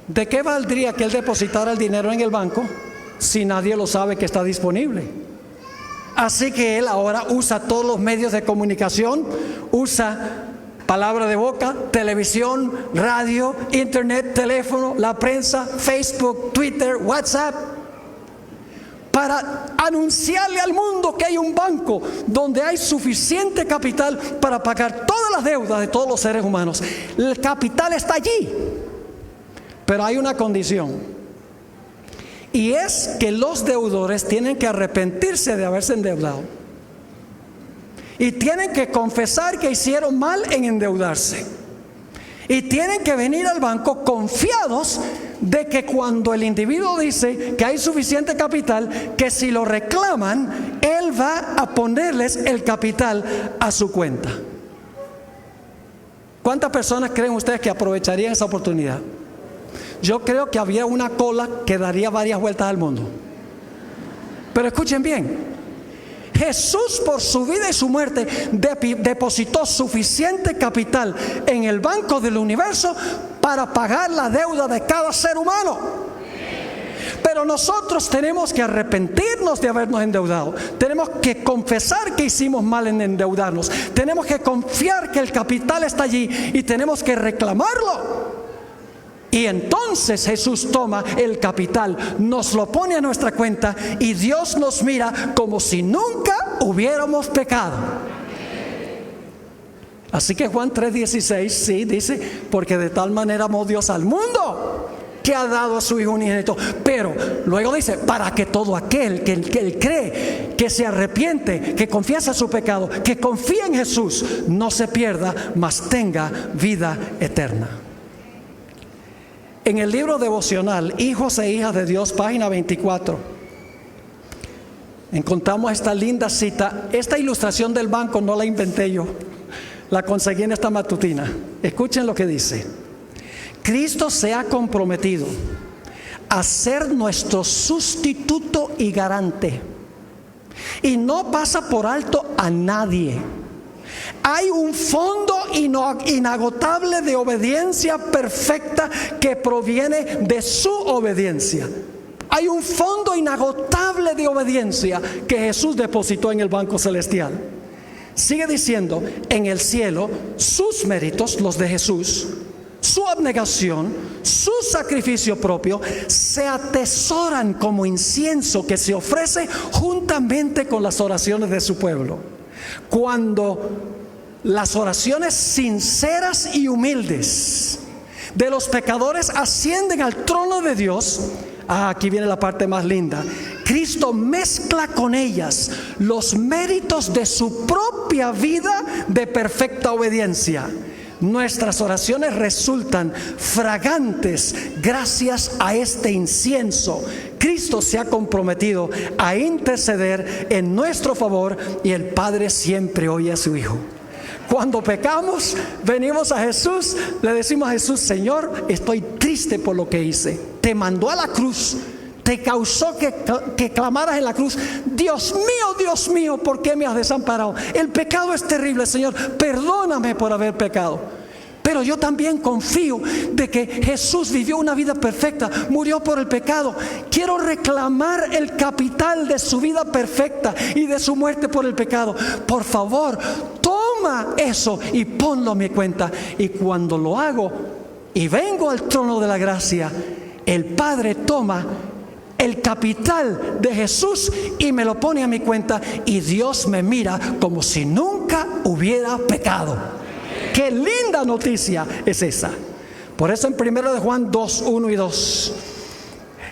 ¿De qué valdría que él depositara el dinero en el banco si nadie lo sabe que está disponible? Así que él ahora usa todos los medios de comunicación, usa palabra de boca, televisión, radio, internet, teléfono, la prensa, Facebook, Twitter, WhatsApp, para anunciarle al mundo que hay un banco donde hay suficiente capital para pagar todas las deudas de todos los seres humanos. El capital está allí, pero hay una condición. Y es que los deudores tienen que arrepentirse de haberse endeudado. Y tienen que confesar que hicieron mal en endeudarse. Y tienen que venir al banco confiados de que cuando el individuo dice que hay suficiente capital, que si lo reclaman, él va a ponerles el capital a su cuenta. ¿Cuántas personas creen ustedes que aprovecharían esa oportunidad? Yo creo que había una cola que daría varias vueltas al mundo. Pero escuchen bien, Jesús por su vida y su muerte depositó suficiente capital en el banco del universo para pagar la deuda de cada ser humano. Pero nosotros tenemos que arrepentirnos de habernos endeudado. Tenemos que confesar que hicimos mal en endeudarnos. Tenemos que confiar que el capital está allí y tenemos que reclamarlo. Y entonces Jesús toma el capital, nos lo pone a nuestra cuenta y Dios nos mira como si nunca hubiéramos pecado. Así que Juan 3:16 sí dice: porque de tal manera amó Dios al mundo que ha dado a su Hijo unigénito. Pero luego dice: para que todo aquel que cree, que se arrepiente, que confiesa su pecado, que confía en Jesús, no se pierda, mas tenga vida eterna. En el libro devocional Hijos e Hijas de Dios, página 24, encontramos esta linda cita. Esta ilustración del banco no la inventé yo, la conseguí en esta matutina. Escuchen lo que dice: Cristo se ha comprometido a ser nuestro sustituto y garante, y no pasa por alto a nadie. Hay un fondo inagotable de obediencia perfecta que proviene de su obediencia. Hay un fondo inagotable de obediencia que Jesús depositó en el banco celestial. Sigue diciendo: en el cielo, sus méritos, los de Jesús, su abnegación, su sacrificio propio, se atesoran como incienso que se ofrece juntamente con las oraciones de su pueblo. Cuando las oraciones sinceras y humildes de los pecadores ascienden al trono de Dios, aquí viene la parte más linda. Cristo mezcla con ellas los méritos de su propia vida de perfecta obediencia. Nuestras oraciones resultan fragantes gracias a este incienso. Cristo se ha comprometido a interceder en nuestro favor y el Padre siempre oye a su Hijo. Cuando pecamos, venimos a Jesús, le decimos a Jesús: Señor, estoy triste por lo que hice. Te mandó a la cruz, te causó que clamaras en la cruz: Dios mío, ¿por qué me has desamparado? El pecado es terrible, Señor, perdóname por haber pecado. Pero yo también confío de que Jesús vivió una vida perfecta, murió por el pecado. Quiero reclamar el capital de su vida perfecta y de su muerte por el pecado. Por favor, toma eso y ponlo a mi cuenta. Y cuando lo hago, y vengo al trono de la gracia, el Padre toma el capital de Jesús y me lo pone a mi cuenta, y Dios me mira como si nunca hubiera pecado. ¡Qué linda noticia es esa! Por eso en 1 de Juan 2, 1 y 2,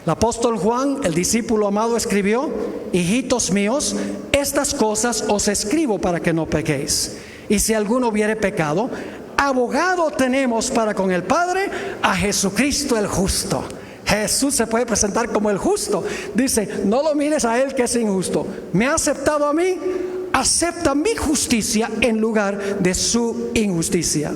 el apóstol Juan, el discípulo amado, escribió: hijitos míos, estas cosas os escribo para que no pequéis. Y si alguno hubiere pecado, abogado tenemos para con el Padre, a Jesucristo el justo. Jesús se puede presentar como el justo. Dice: no lo mires a él que es injusto. Me ha aceptado a mí, acepta mi justicia en lugar de su injusticia.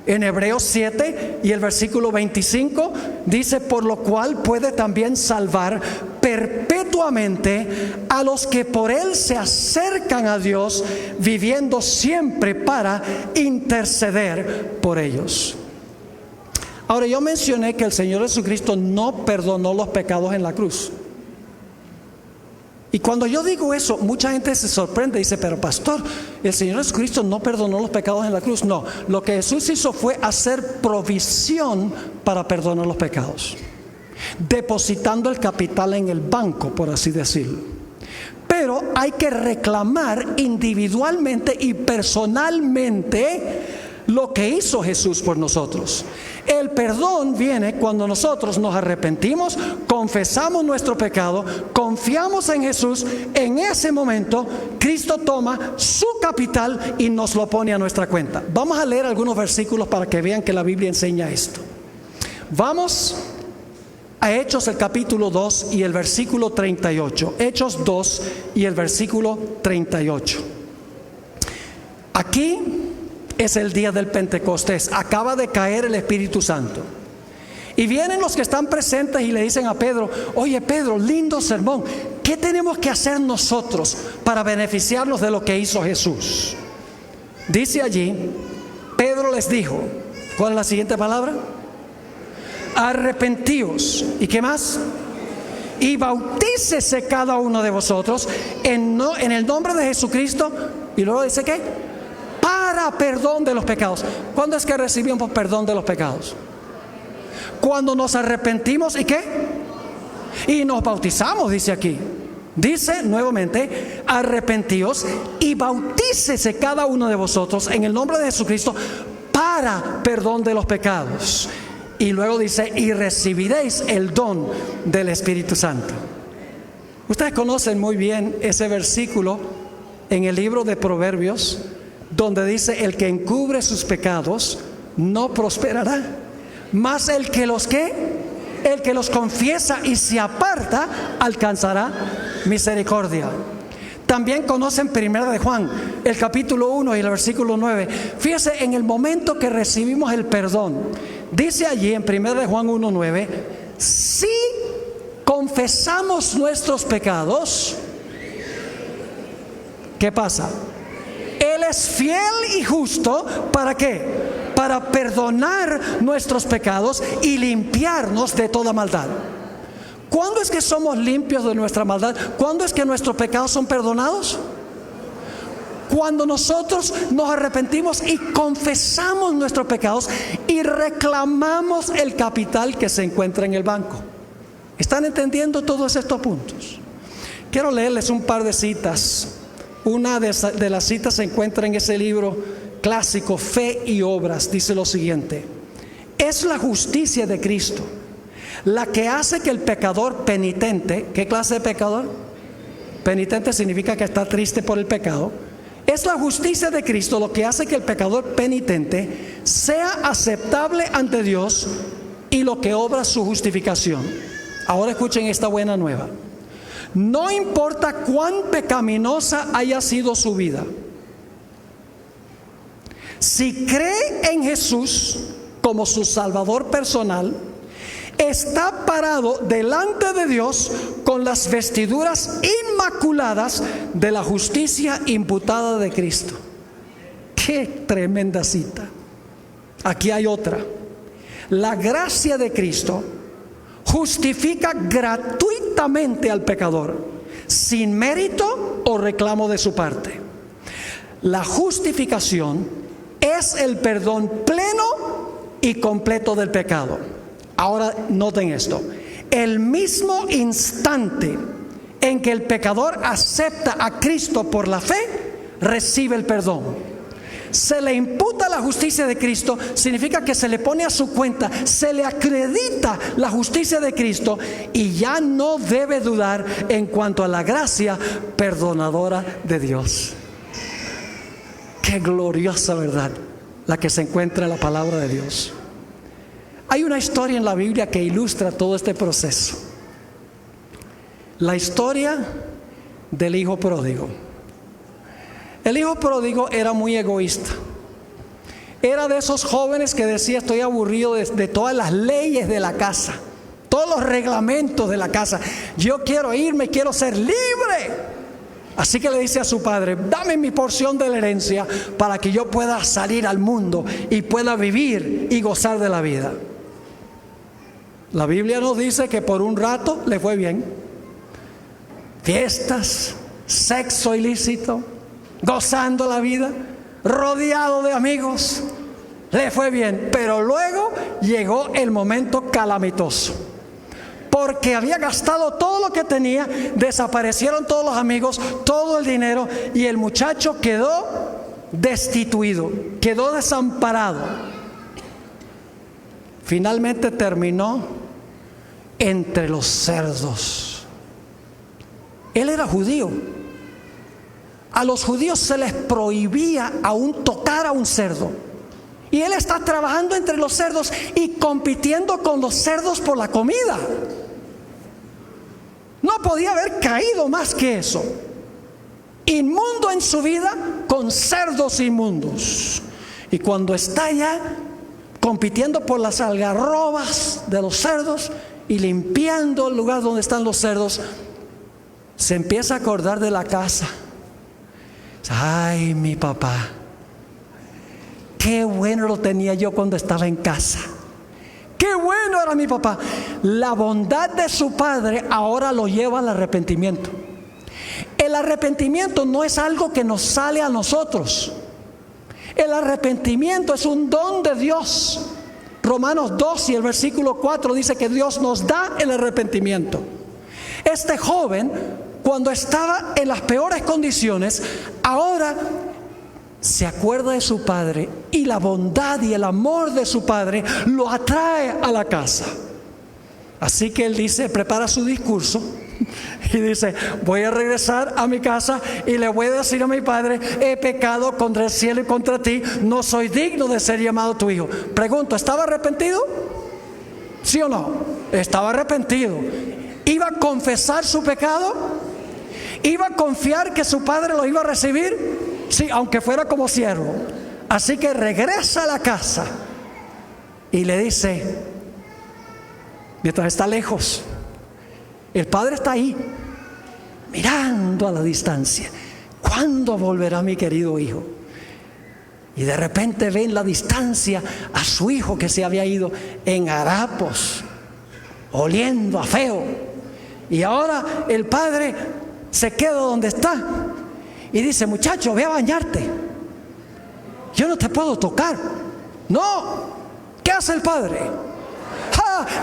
En Hebreos 7 y el versículo 25 dice: por lo cual puede también salvar perpetuamente a los que por él se acercan a Dios, viviendo siempre para interceder por ellos. Ahora, yo mencioné que el Señor Jesucristo no perdonó los pecados en la cruz. Y cuando yo digo eso, mucha gente se sorprende y dice: pero pastor, el Señor Jesucristo no perdonó los pecados en la cruz. No, lo que Jesús hizo fue hacer provisión para perdonar los pecados, depositando el capital en el banco, por así decirlo. Pero hay que reclamar individualmente y personalmente lo que hizo Jesús por nosotros. El perdón viene cuando nosotros nos arrepentimos, confesamos nuestro pecado, confiamos en Jesús. En ese momento Cristo toma su capital y nos lo pone a nuestra cuenta. Vamos a leer algunos versículos para que vean que la Biblia enseña esto. Vamos a Hechos, el capítulo 2 y el versículo 38. Hechos 2 y el versículo 38. Aquí es el día del Pentecostés. Acaba de caer el Espíritu Santo. Y vienen los que están presentes y le dicen a Pedro: oye Pedro, lindo sermón, ¿qué tenemos que hacer nosotros para beneficiarnos de lo que hizo Jesús? Dice allí, Pedro les dijo, ¿cuál es la siguiente palabra? Arrepentíos. ¿Y qué más? Y bautícese cada uno de vosotros en el nombre de Jesucristo. Y luego dice ¿qué? Para perdón de los pecados. ¿Cuándo es que recibimos perdón de los pecados? Cuando nos arrepentimos y ¿qué? Y nos bautizamos, dice aquí. Dice nuevamente: arrepentíos y bautícese cada uno de vosotros en el nombre de Jesucristo para perdón de los pecados. Y luego dice: y recibiréis el don del Espíritu Santo. Ustedes conocen muy bien ese versículo en el libro de Proverbios, donde dice: el que encubre sus pecados no prosperará, mas el que los confiesa y se aparta alcanzará misericordia. También conocen 1 de Juan, el capítulo 1 y el versículo 9. Fíjese, en el momento que recibimos el perdón, dice allí en 1 de Juan 1:9: si confesamos nuestros pecados, ¿qué pasa? Él es fiel y justo, ¿para qué? Para perdonar nuestros pecados y limpiarnos de toda maldad. ¿Cuándo es que somos limpios de nuestra maldad? ¿Cuándo es que nuestros pecados son perdonados? Cuando nosotros nos arrepentimos y confesamos nuestros pecados y reclamamos el capital que se encuentra en el banco. ¿Están entendiendo todos estos puntos? Quiero leerles un par de citas. Una de las citas se encuentra en ese libro clásico, Fe y Obras. Dice lo siguiente: es la justicia de Cristo la que hace que el pecador penitente, ¿qué clase de pecador? Penitente significa que está triste por el pecado. Es la justicia de Cristo lo que hace que el pecador penitente sea aceptable ante Dios y lo que obra su justificación. Ahora escuchen esta buena nueva. No importa cuán pecaminosa haya sido su vida, si cree en Jesús como su Salvador personal, está parado delante de Dios con las vestiduras inmaculadas de la justicia imputada de Cristo. ¡Qué tremenda cita! Aquí hay otra. La gracia de Cristo justifica gratuitamente al pecador, sin mérito o reclamo de su parte. La justificación es el perdón pleno y completo del pecado. Ahora noten esto: el mismo instante en que el pecador acepta a Cristo por la fe, recibe el perdón. Se le imputa la justicia de Cristo, significa que se le pone a su cuenta, se le acredita la justicia de Cristo, y ya no debe dudar en cuanto a la gracia perdonadora de Dios. Qué gloriosa verdad la que se encuentra en la palabra de Dios. Hay una historia en la Biblia que ilustra todo este proceso. La historia del hijo pródigo. El hijo pródigo era muy egoísta. Era de esos jóvenes que decía: estoy aburrido de todas las leyes de la casa, todos los reglamentos de la casa. Yo quiero irme, quiero ser libre. Así que le dice a su padre: dame mi porción de la herencia para que yo pueda salir al mundo y pueda vivir y gozar de la vida. La Biblia nos dice que por un rato le fue bien. Fiestas, sexo ilícito, gozando la vida, rodeado de amigos, le fue bien. Pero luego llegó el momento calamitoso, porque había gastado todo lo que tenía, desaparecieron todos los amigos, todo el dinero, y el muchacho quedó destituido, quedó desamparado. Finalmente terminó entre los cerdos. Él era judío. A los judíos se les prohibía aún tocar a un cerdo, y él está trabajando entre los cerdos y compitiendo con los cerdos por la comida. No podía haber caído más que eso. Inmundo en su vida con cerdos inmundos. Y cuando está ya compitiendo por las algarrobas de los cerdos y limpiando el lugar donde están los cerdos, se empieza a acordar de la casa. Ay, mi papá, qué bueno lo tenía yo cuando estaba en casa. Qué bueno era mi papá. La bondad de su padre ahora lo lleva al arrepentimiento. El arrepentimiento no es algo que nos sale a nosotros. El arrepentimiento es un don de Dios. Romanos 2 y el versículo 4 dice que Dios nos da el arrepentimiento. Este joven, cuando estaba en las peores condiciones, ahora se acuerda de su padre, y la bondad y el amor de su padre lo atrae a la casa. Así que él dice, prepara su discurso y dice: voy a regresar a mi casa y le voy a decir a mi padre: he pecado contra el cielo y contra ti, no soy digno de ser llamado tu hijo. Pregunto, ¿estaba arrepentido? ¿Sí o no? Estaba arrepentido. ¿Iba a confesar su pecado? ¿Iba a confiar que su padre lo iba a recibir? Sí, aunque fuera como siervo. Así que regresa a la casa y le dice, mientras está lejos, el padre está ahí, mirando a la distancia: ¿cuándo volverá mi querido hijo? Y de repente ve en la distancia a su hijo que se había ido en harapos, oliendo a feo. Y ahora el padre se queda donde está y dice: muchacho, ve a bañarte, yo no te puedo tocar. No. ¿Qué hace el padre?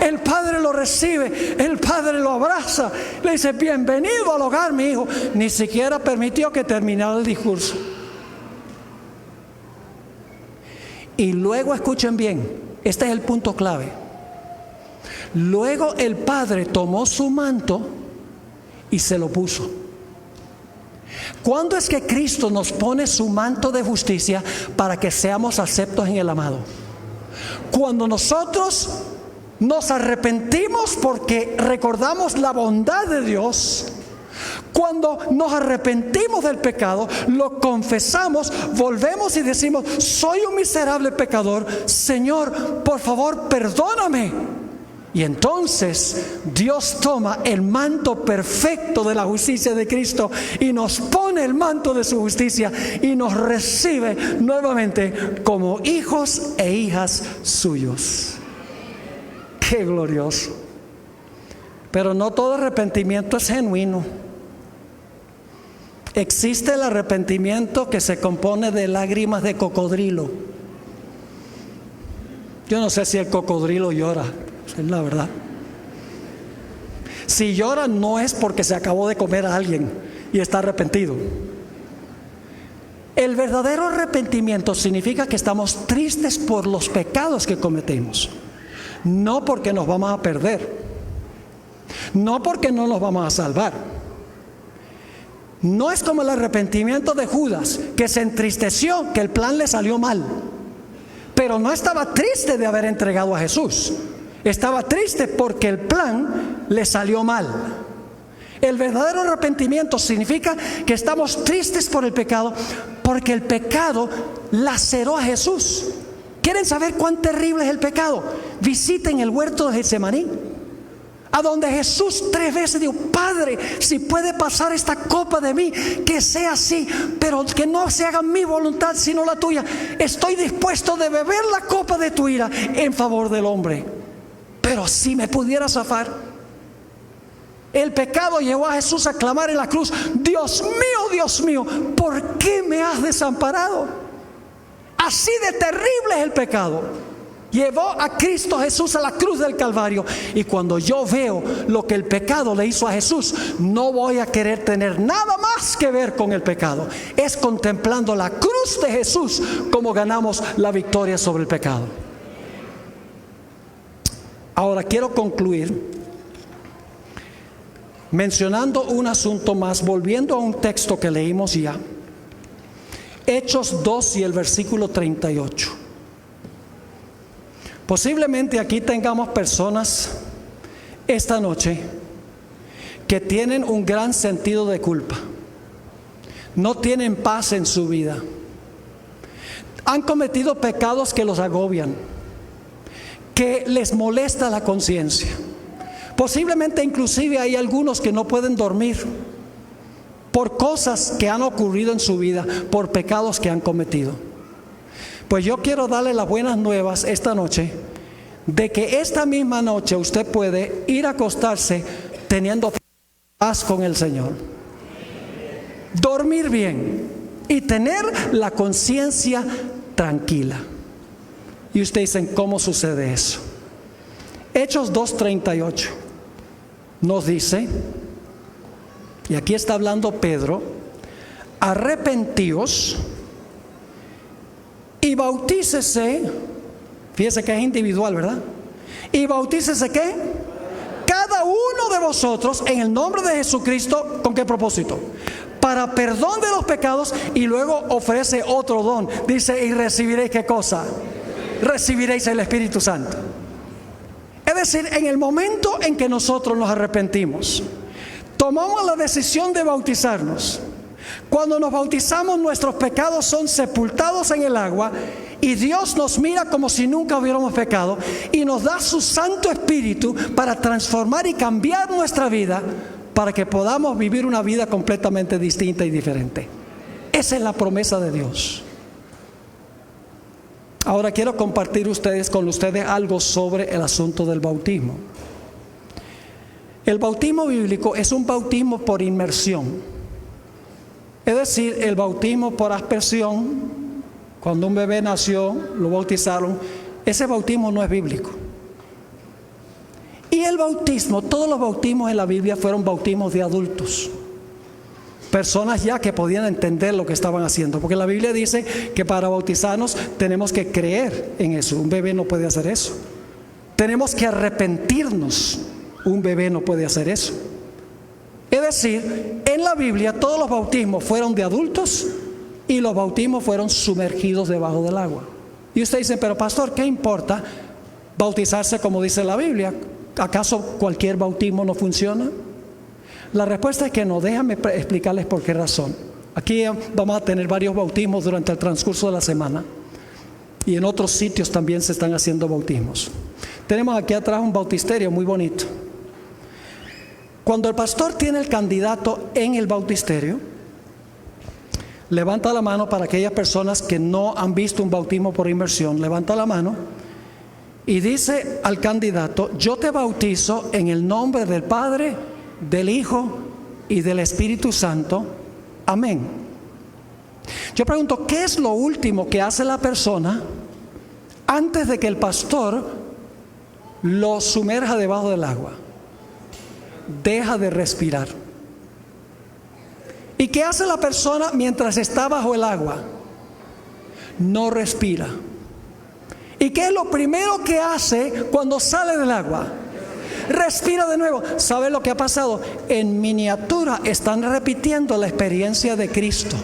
El padre lo recibe, el padre lo abraza, le dice: bienvenido al hogar, mi hijo. Ni siquiera permitió que terminara el discurso. Y luego, escuchen bien, este es el punto clave. Luego el padre tomó su manto y se lo puso. ¿Cuándo es que Cristo nos pone su manto de justicia para que seamos aceptos en el amado? Cuando nosotros nos arrepentimos porque recordamos la bondad de Dios. Cuando nos arrepentimos del pecado, lo confesamos, volvemos y decimos: soy un miserable pecador, Señor, por favor, perdóname. Y entonces Dios toma el manto perfecto de la justicia de Cristo y nos pone el manto de su justicia y nos recibe nuevamente como hijos e hijas suyos. ¡Qué glorioso! Pero no todo arrepentimiento es genuino. Existe el arrepentimiento que se compone de lágrimas de cocodrilo. Yo no sé si el cocodrilo llora, es la verdad. Si llora no es porque se acabó de comer a alguien y está arrepentido. El verdadero arrepentimiento significa que estamos tristes por los pecados que cometemos, no porque nos vamos a perder, no porque no nos vamos a salvar. No es como el arrepentimiento de Judas, que se entristeció que el plan le salió mal, pero no estaba triste de haber entregado a Jesús. Estaba triste porque el plan le salió mal. El verdadero arrepentimiento significa que estamos tristes por el pecado, porque el pecado laceró a Jesús. ¿Quieren saber cuán terrible es el pecado? Visiten el huerto de Getsemaní, a donde Jesús 3 veces dijo: Padre, si puede pasar esta copa de mí, que sea así, pero que no se haga mi voluntad sino la tuya. Estoy dispuesto de beber la copa de tu ira en favor del hombre, pero si me pudiera zafar. El pecado llevó a Jesús a clamar en la cruz: Dios mío, ¿por qué me has desamparado? Así de terrible es el pecado. Llevó a Cristo Jesús a la cruz del Calvario. Y cuando yo veo lo que el pecado le hizo a Jesús, no voy a querer tener nada más que ver con el pecado. Es contemplando la cruz de Jesús como ganamos la victoria sobre el pecado. Ahora quiero concluir mencionando un asunto más, volviendo a un texto que leímos ya, Hechos 2 y el versículo 38. Posiblemente aquí tengamos personas esta noche que tienen un gran sentido de culpa, no tienen paz en su vida, han cometido pecados que los agobian, que les molesta la conciencia. Posiblemente inclusive hay algunos que no pueden dormir por cosas que han ocurrido en su vida, por pecados que han cometido. Pues yo quiero darle las buenas nuevas esta noche, de que esta misma noche usted puede ir a acostarse teniendo paz con el Señor, dormir bien y tener la conciencia tranquila. Y ustedes dicen: ¿cómo sucede eso? Hechos 2:38 nos dice, y aquí está hablando Pedro: arrepentíos y bautícese. Fíjese que es individual, ¿verdad? Y bautícese ¿qué? Cada uno de vosotros en el nombre de Jesucristo. ¿Con qué propósito? Para perdón de los pecados. Y luego ofrece otro don. Dice: y recibiréis ¿qué cosa? Recibiréis el Espíritu Santo. Es decir, en el momento en que nosotros nos arrepentimos, tomamos la decisión de bautizarnos. Cuando nos bautizamos, nuestros pecados son sepultados en el agua y Dios nos mira como si nunca hubiéramos pecado y nos da su Santo Espíritu para transformar y cambiar nuestra vida, para que podamos vivir una vida completamente distinta y diferente. Esa es la promesa de Dios. Ahora quiero compartir con ustedes algo sobre el asunto del bautismo. El bautismo bíblico es un bautismo por inmersión. Es decir, el bautismo por aspersión, cuando un bebé nació, lo bautizaron, ese bautismo no es bíblico. Y el bautismo, todos los bautismos en la Biblia fueron bautismos de adultos. Personas ya que podían entender lo que estaban haciendo, porque la Biblia dice que para bautizarnos tenemos que creer en eso. Un bebé no puede hacer eso. Tenemos que arrepentirnos. Un bebé no puede hacer eso. Es decir, en la Biblia todos los bautismos fueron de adultos y los bautismos fueron sumergidos debajo del agua. Y usted dice: pero pastor, ¿qué importa bautizarse como dice la Biblia? ¿Acaso cualquier bautismo no funciona? La respuesta es que no. Déjame explicarles por qué razón. Aquí vamos a tener varios bautismos durante el transcurso de la semana, y en otros sitios también se están haciendo bautismos. Tenemos aquí atrás un bautisterio muy bonito. Cuando el pastor tiene el candidato en el bautisterio, levanta la mano para aquellas personas que no han visto un bautismo por inmersión. Levanta la mano y dice al candidato: yo te bautizo en el nombre del Padre, del Hijo y del Espíritu Santo. Amén. Yo pregunto: ¿qué es lo último que hace la persona antes de que el pastor lo sumerja debajo del agua, deja de respirar. ¿Y qué hace la persona mientras está bajo el agua? No respira. ¿Y qué es lo primero que hace cuando sale del agua? Respira de nuevo. ¿Sabe lo que ha pasado? En miniatura están repitiendo la experiencia de Cristo.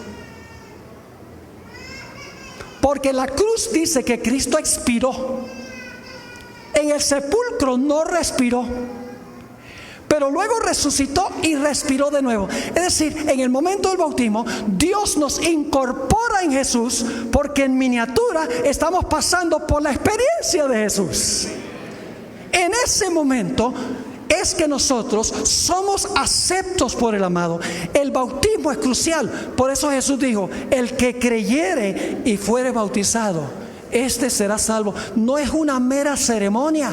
Porque la cruz dice que Cristo expiró. En el sepulcro no respiró, pero luego resucitó y respiró de nuevo. Es decir, en el momento del bautismo, Dios nos incorpora en Jesús, porque en miniatura estamos pasando por la experiencia de Jesús. En ese momento es que nosotros somos aceptos por el amado. El bautismo es crucial. Por eso Jesús dijo: el que creyere y fuere bautizado, este será salvo. No es una mera ceremonia,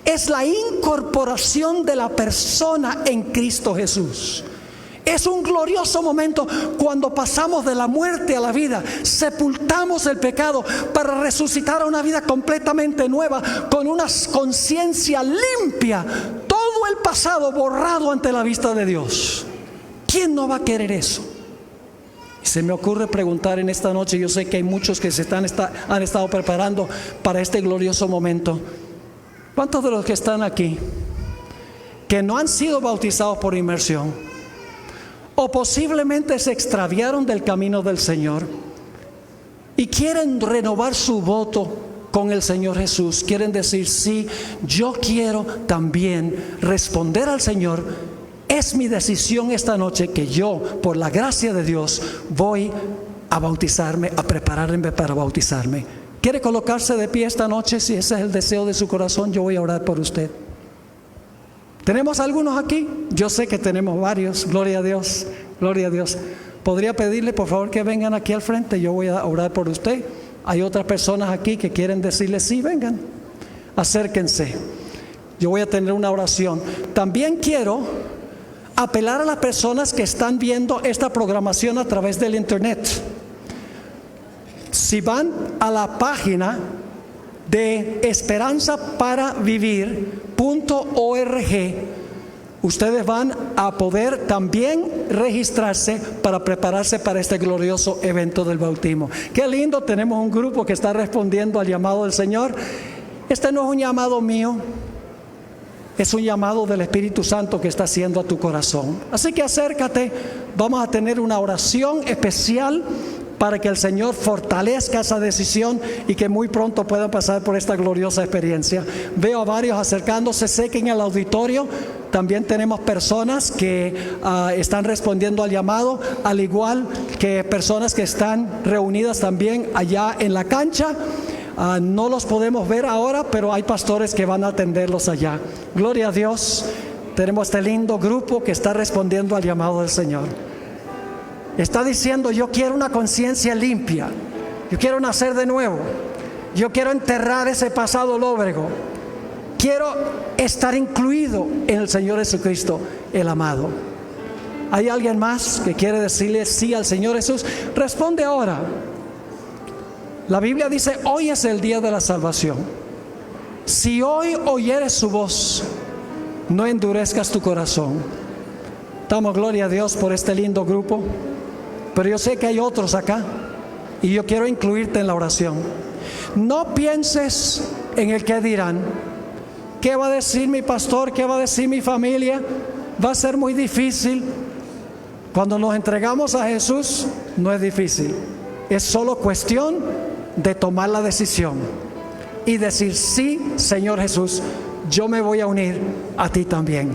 es la incorporación de la persona en Cristo Jesús. Es un glorioso momento cuando pasamos de la muerte a la vida, sepultamos el pecado para resucitar a una vida completamente nueva, con una conciencia limpia, todo el pasado borrado ante la vista de Dios. ¿Quién no va a querer eso? Y se me ocurre preguntar en esta noche, yo sé que hay muchos que han estado preparando para este glorioso momento. ¿Cuántos de los que están aquí que no han sido bautizados por inmersión, o posiblemente se extraviaron del camino del Señor y quieren renovar su voto con el Señor Jesús? Quieren decir: sí, yo quiero también responder al Señor. Es mi decisión esta noche que yo, por la gracia de Dios, voy a bautizarme, a prepararme para bautizarme. ¿Quiere colocarse de pie esta noche? Si ese es el deseo de su corazón, yo voy a orar por usted. ¿Tenemos algunos aquí? Yo sé que tenemos varios. Gloria a Dios, gloria a Dios. ¿Podría pedirle por favor que vengan aquí al frente? Yo voy a orar por usted. Hay otras personas aquí que quieren decirle: sí, vengan, acérquense. Yo voy a tener una oración. También quiero apelar a las personas que están viendo esta programación a través del internet. Si van a la página de esperanzaparavivir.org, ustedes van a poder también registrarse para prepararse para este glorioso evento del bautismo. Qué lindo, tenemos un grupo que está respondiendo al llamado del Señor. Este no es un llamado mío, es un llamado del Espíritu Santo que está haciendo a tu corazón. Así que acércate, vamos a tener una oración especial para que el Señor fortalezca esa decisión y que muy pronto puedan pasar por esta gloriosa experiencia. Veo a varios acercándose. Sé que en el auditorio también tenemos personas que están respondiendo al llamado, al igual que personas que están reunidas también allá en la cancha. No los podemos ver ahora, pero hay pastores que van a atenderlos allá. Gloria a Dios. Tenemos este lindo grupo que está respondiendo al llamado del Señor. Está diciendo: yo quiero una conciencia limpia, yo quiero nacer de nuevo, yo quiero enterrar ese pasado lóbrego, quiero estar incluido en el Señor Jesucristo, el amado. ¿Hay alguien más que quiere decirle sí al Señor Jesús? Responde ahora. La Biblia dice: hoy es el día de la salvación. Si hoy oyeres su voz, no endurezcas tu corazón. Damos gloria a Dios por este lindo grupo. Pero yo sé que hay otros acá y yo quiero incluirte en la oración. No pienses en el que dirán. ¿Qué va a decir mi pastor? ¿Qué va a decir mi familia? Va a ser muy difícil. Cuando nos entregamos a Jesús, no es difícil. Es solo cuestión de tomar la decisión y decir: sí, Señor Jesús, yo me voy a unir a ti también.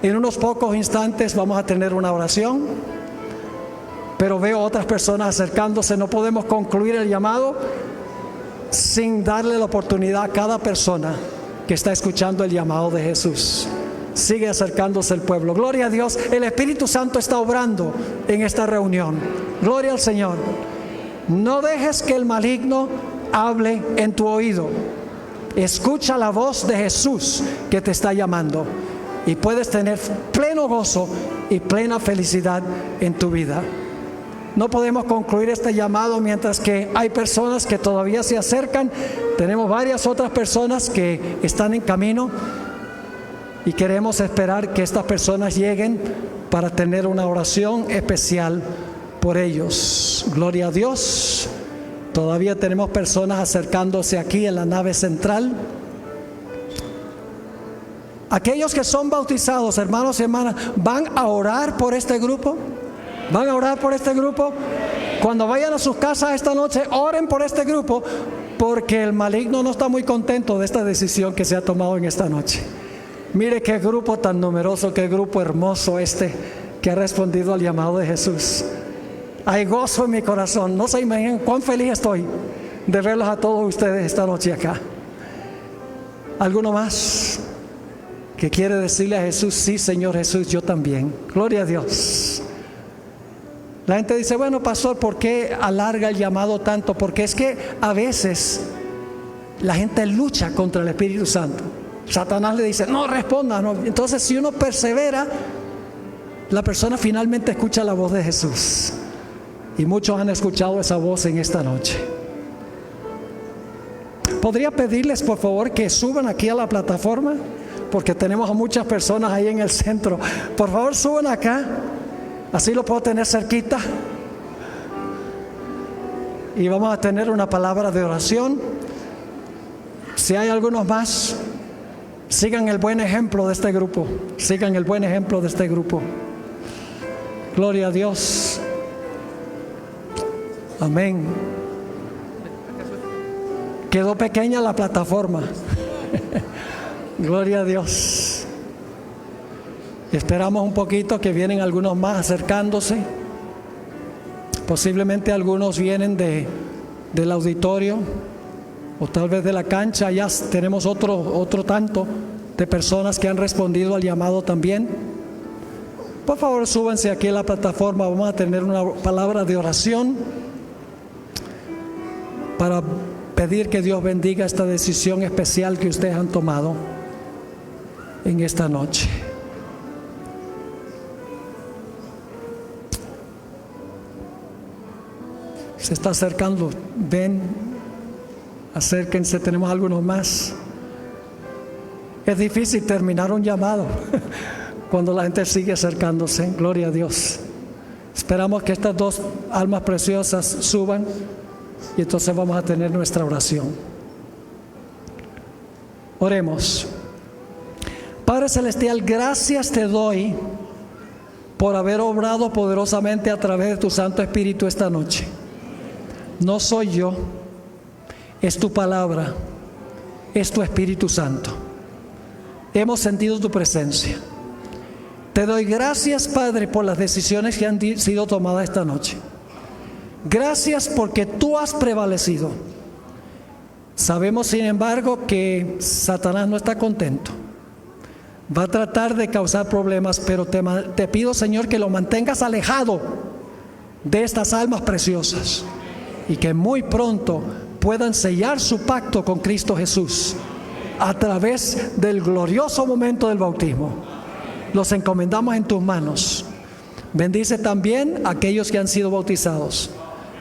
En unos pocos instantes vamos a tener una oración, pero veo otras personas acercándose. No podemos concluir el llamado sin darle la oportunidad a cada persona que está escuchando el llamado de Jesús. Sigue acercándose el pueblo. Gloria a Dios. El Espíritu Santo está obrando en esta reunión. Gloria al Señor. No dejes que el maligno hable en tu oído. Escucha la voz de Jesús que te está llamando, y puedes tener pleno gozo y plena felicidad en tu vida. no podemos concluir este llamado mientras que hay personas que todavía se acercan. Tenemos varias otras personas que están en camino y queremos esperar que estas personas lleguen para tener una oración especial por ellos. Gloria a Dios. Todavía tenemos personas acercándose aquí en la nave central. Aquellos que son bautizados, hermanos y hermanas, ¿van a orar por este grupo? ¿Van a orar por este grupo? Cuando vayan a sus casas esta noche, oren por este grupo, porque el maligno no está muy contento de esta decisión que se ha tomado en esta noche. Mire qué grupo tan numeroso, qué grupo hermoso que ha respondido al llamado de Jesús. Hay gozo en mi corazón. No se imaginan cuán feliz estoy de verlos a todos ustedes esta noche acá. ¿Alguno más que quiere decirle a Jesús: sí, Señor Jesús, yo también? Gloria a Dios. La gente dice: bueno, pastor, ¿por qué alarga el llamado tanto? Porque es que a veces la gente lucha contra el Espíritu Santo. Satanás le dice: no responda, no. Entonces, si uno persevera, la persona finalmente escucha la voz de Jesús. Y muchos han escuchado esa voz en esta noche. ¿Podría pedirles, por favor, que suban aquí a la plataforma? Porque tenemos a muchas personas ahí en el centro. Por favor, suban acá. Así lo puedo tener cerquita. Y vamos a tener una palabra de oración. Si hay algunos más, sigan el buen ejemplo de este grupo. Sigan el buen ejemplo de este grupo. Gloria a Dios. Amén. Quedó pequeña la plataforma. Gloria a Dios. Esperamos un poquito, que vienen algunos más acercándose. Posiblemente algunos vienen del auditorio o tal vez de la cancha. Ya tenemos otro tanto de personas que han respondido al llamado también. Por favor, súbanse aquí a la plataforma. Vamos a tener una palabra de oración para pedir que Dios bendiga esta decisión especial que ustedes han tomado en esta noche. Se está acercando. Ven, acérquense, tenemos algunos más. Es difícil terminar un llamado cuando la gente sigue acercándose. Gloria a Dios. Esperamos que estas dos almas preciosas suban y entonces vamos a tener nuestra oración. Oremos. Padre Celestial, gracias te doy por haber obrado poderosamente a través de tu Santo Espíritu esta noche. No soy yo, es tu palabra, es tu Espíritu Santo. Hemos sentido tu presencia. Te doy gracias, Padre, por las decisiones que han sido tomadas esta noche. Gracias porque tú has prevalecido. Sabemos, sin embargo, que Satanás no está contento. Va a tratar de causar problemas, pero te pido, Señor, que lo mantengas alejado de estas almas preciosas y que muy pronto puedan sellar su pacto con Cristo Jesús a través del glorioso momento del bautismo. Los encomendamos en tus manos. Bendice también a aquellos que han sido bautizados,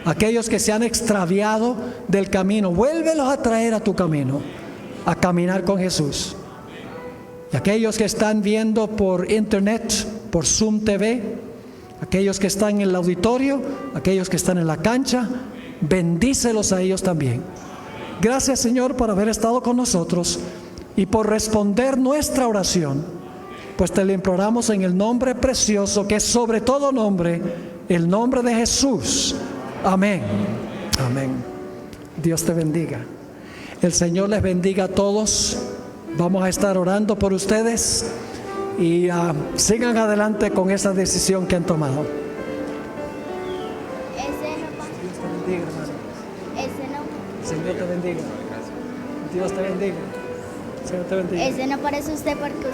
aquellos que se han extraviado del camino. Vuélvelos a traer a tu camino, a caminar con Jesús. Y aquellos que están viendo por internet, por Zoom TV, aquellos que están en el auditorio, aquellos que están en la cancha, bendícelos a ellos también. Gracias, Señor, por haber estado con nosotros y por responder nuestra oración, pues te lo imploramos en el nombre precioso, que es sobre todo nombre, el nombre de Jesús. Amén. Amén. Dios te bendiga. El Señor les bendiga a todos. Vamos a estar orando por ustedes y sigan adelante con esa decisión que han tomado. Dios te bendiga, hermano. Señor te bendiga. Dios te bendiga. Señor te bendiga. Ese no parece usted porque usted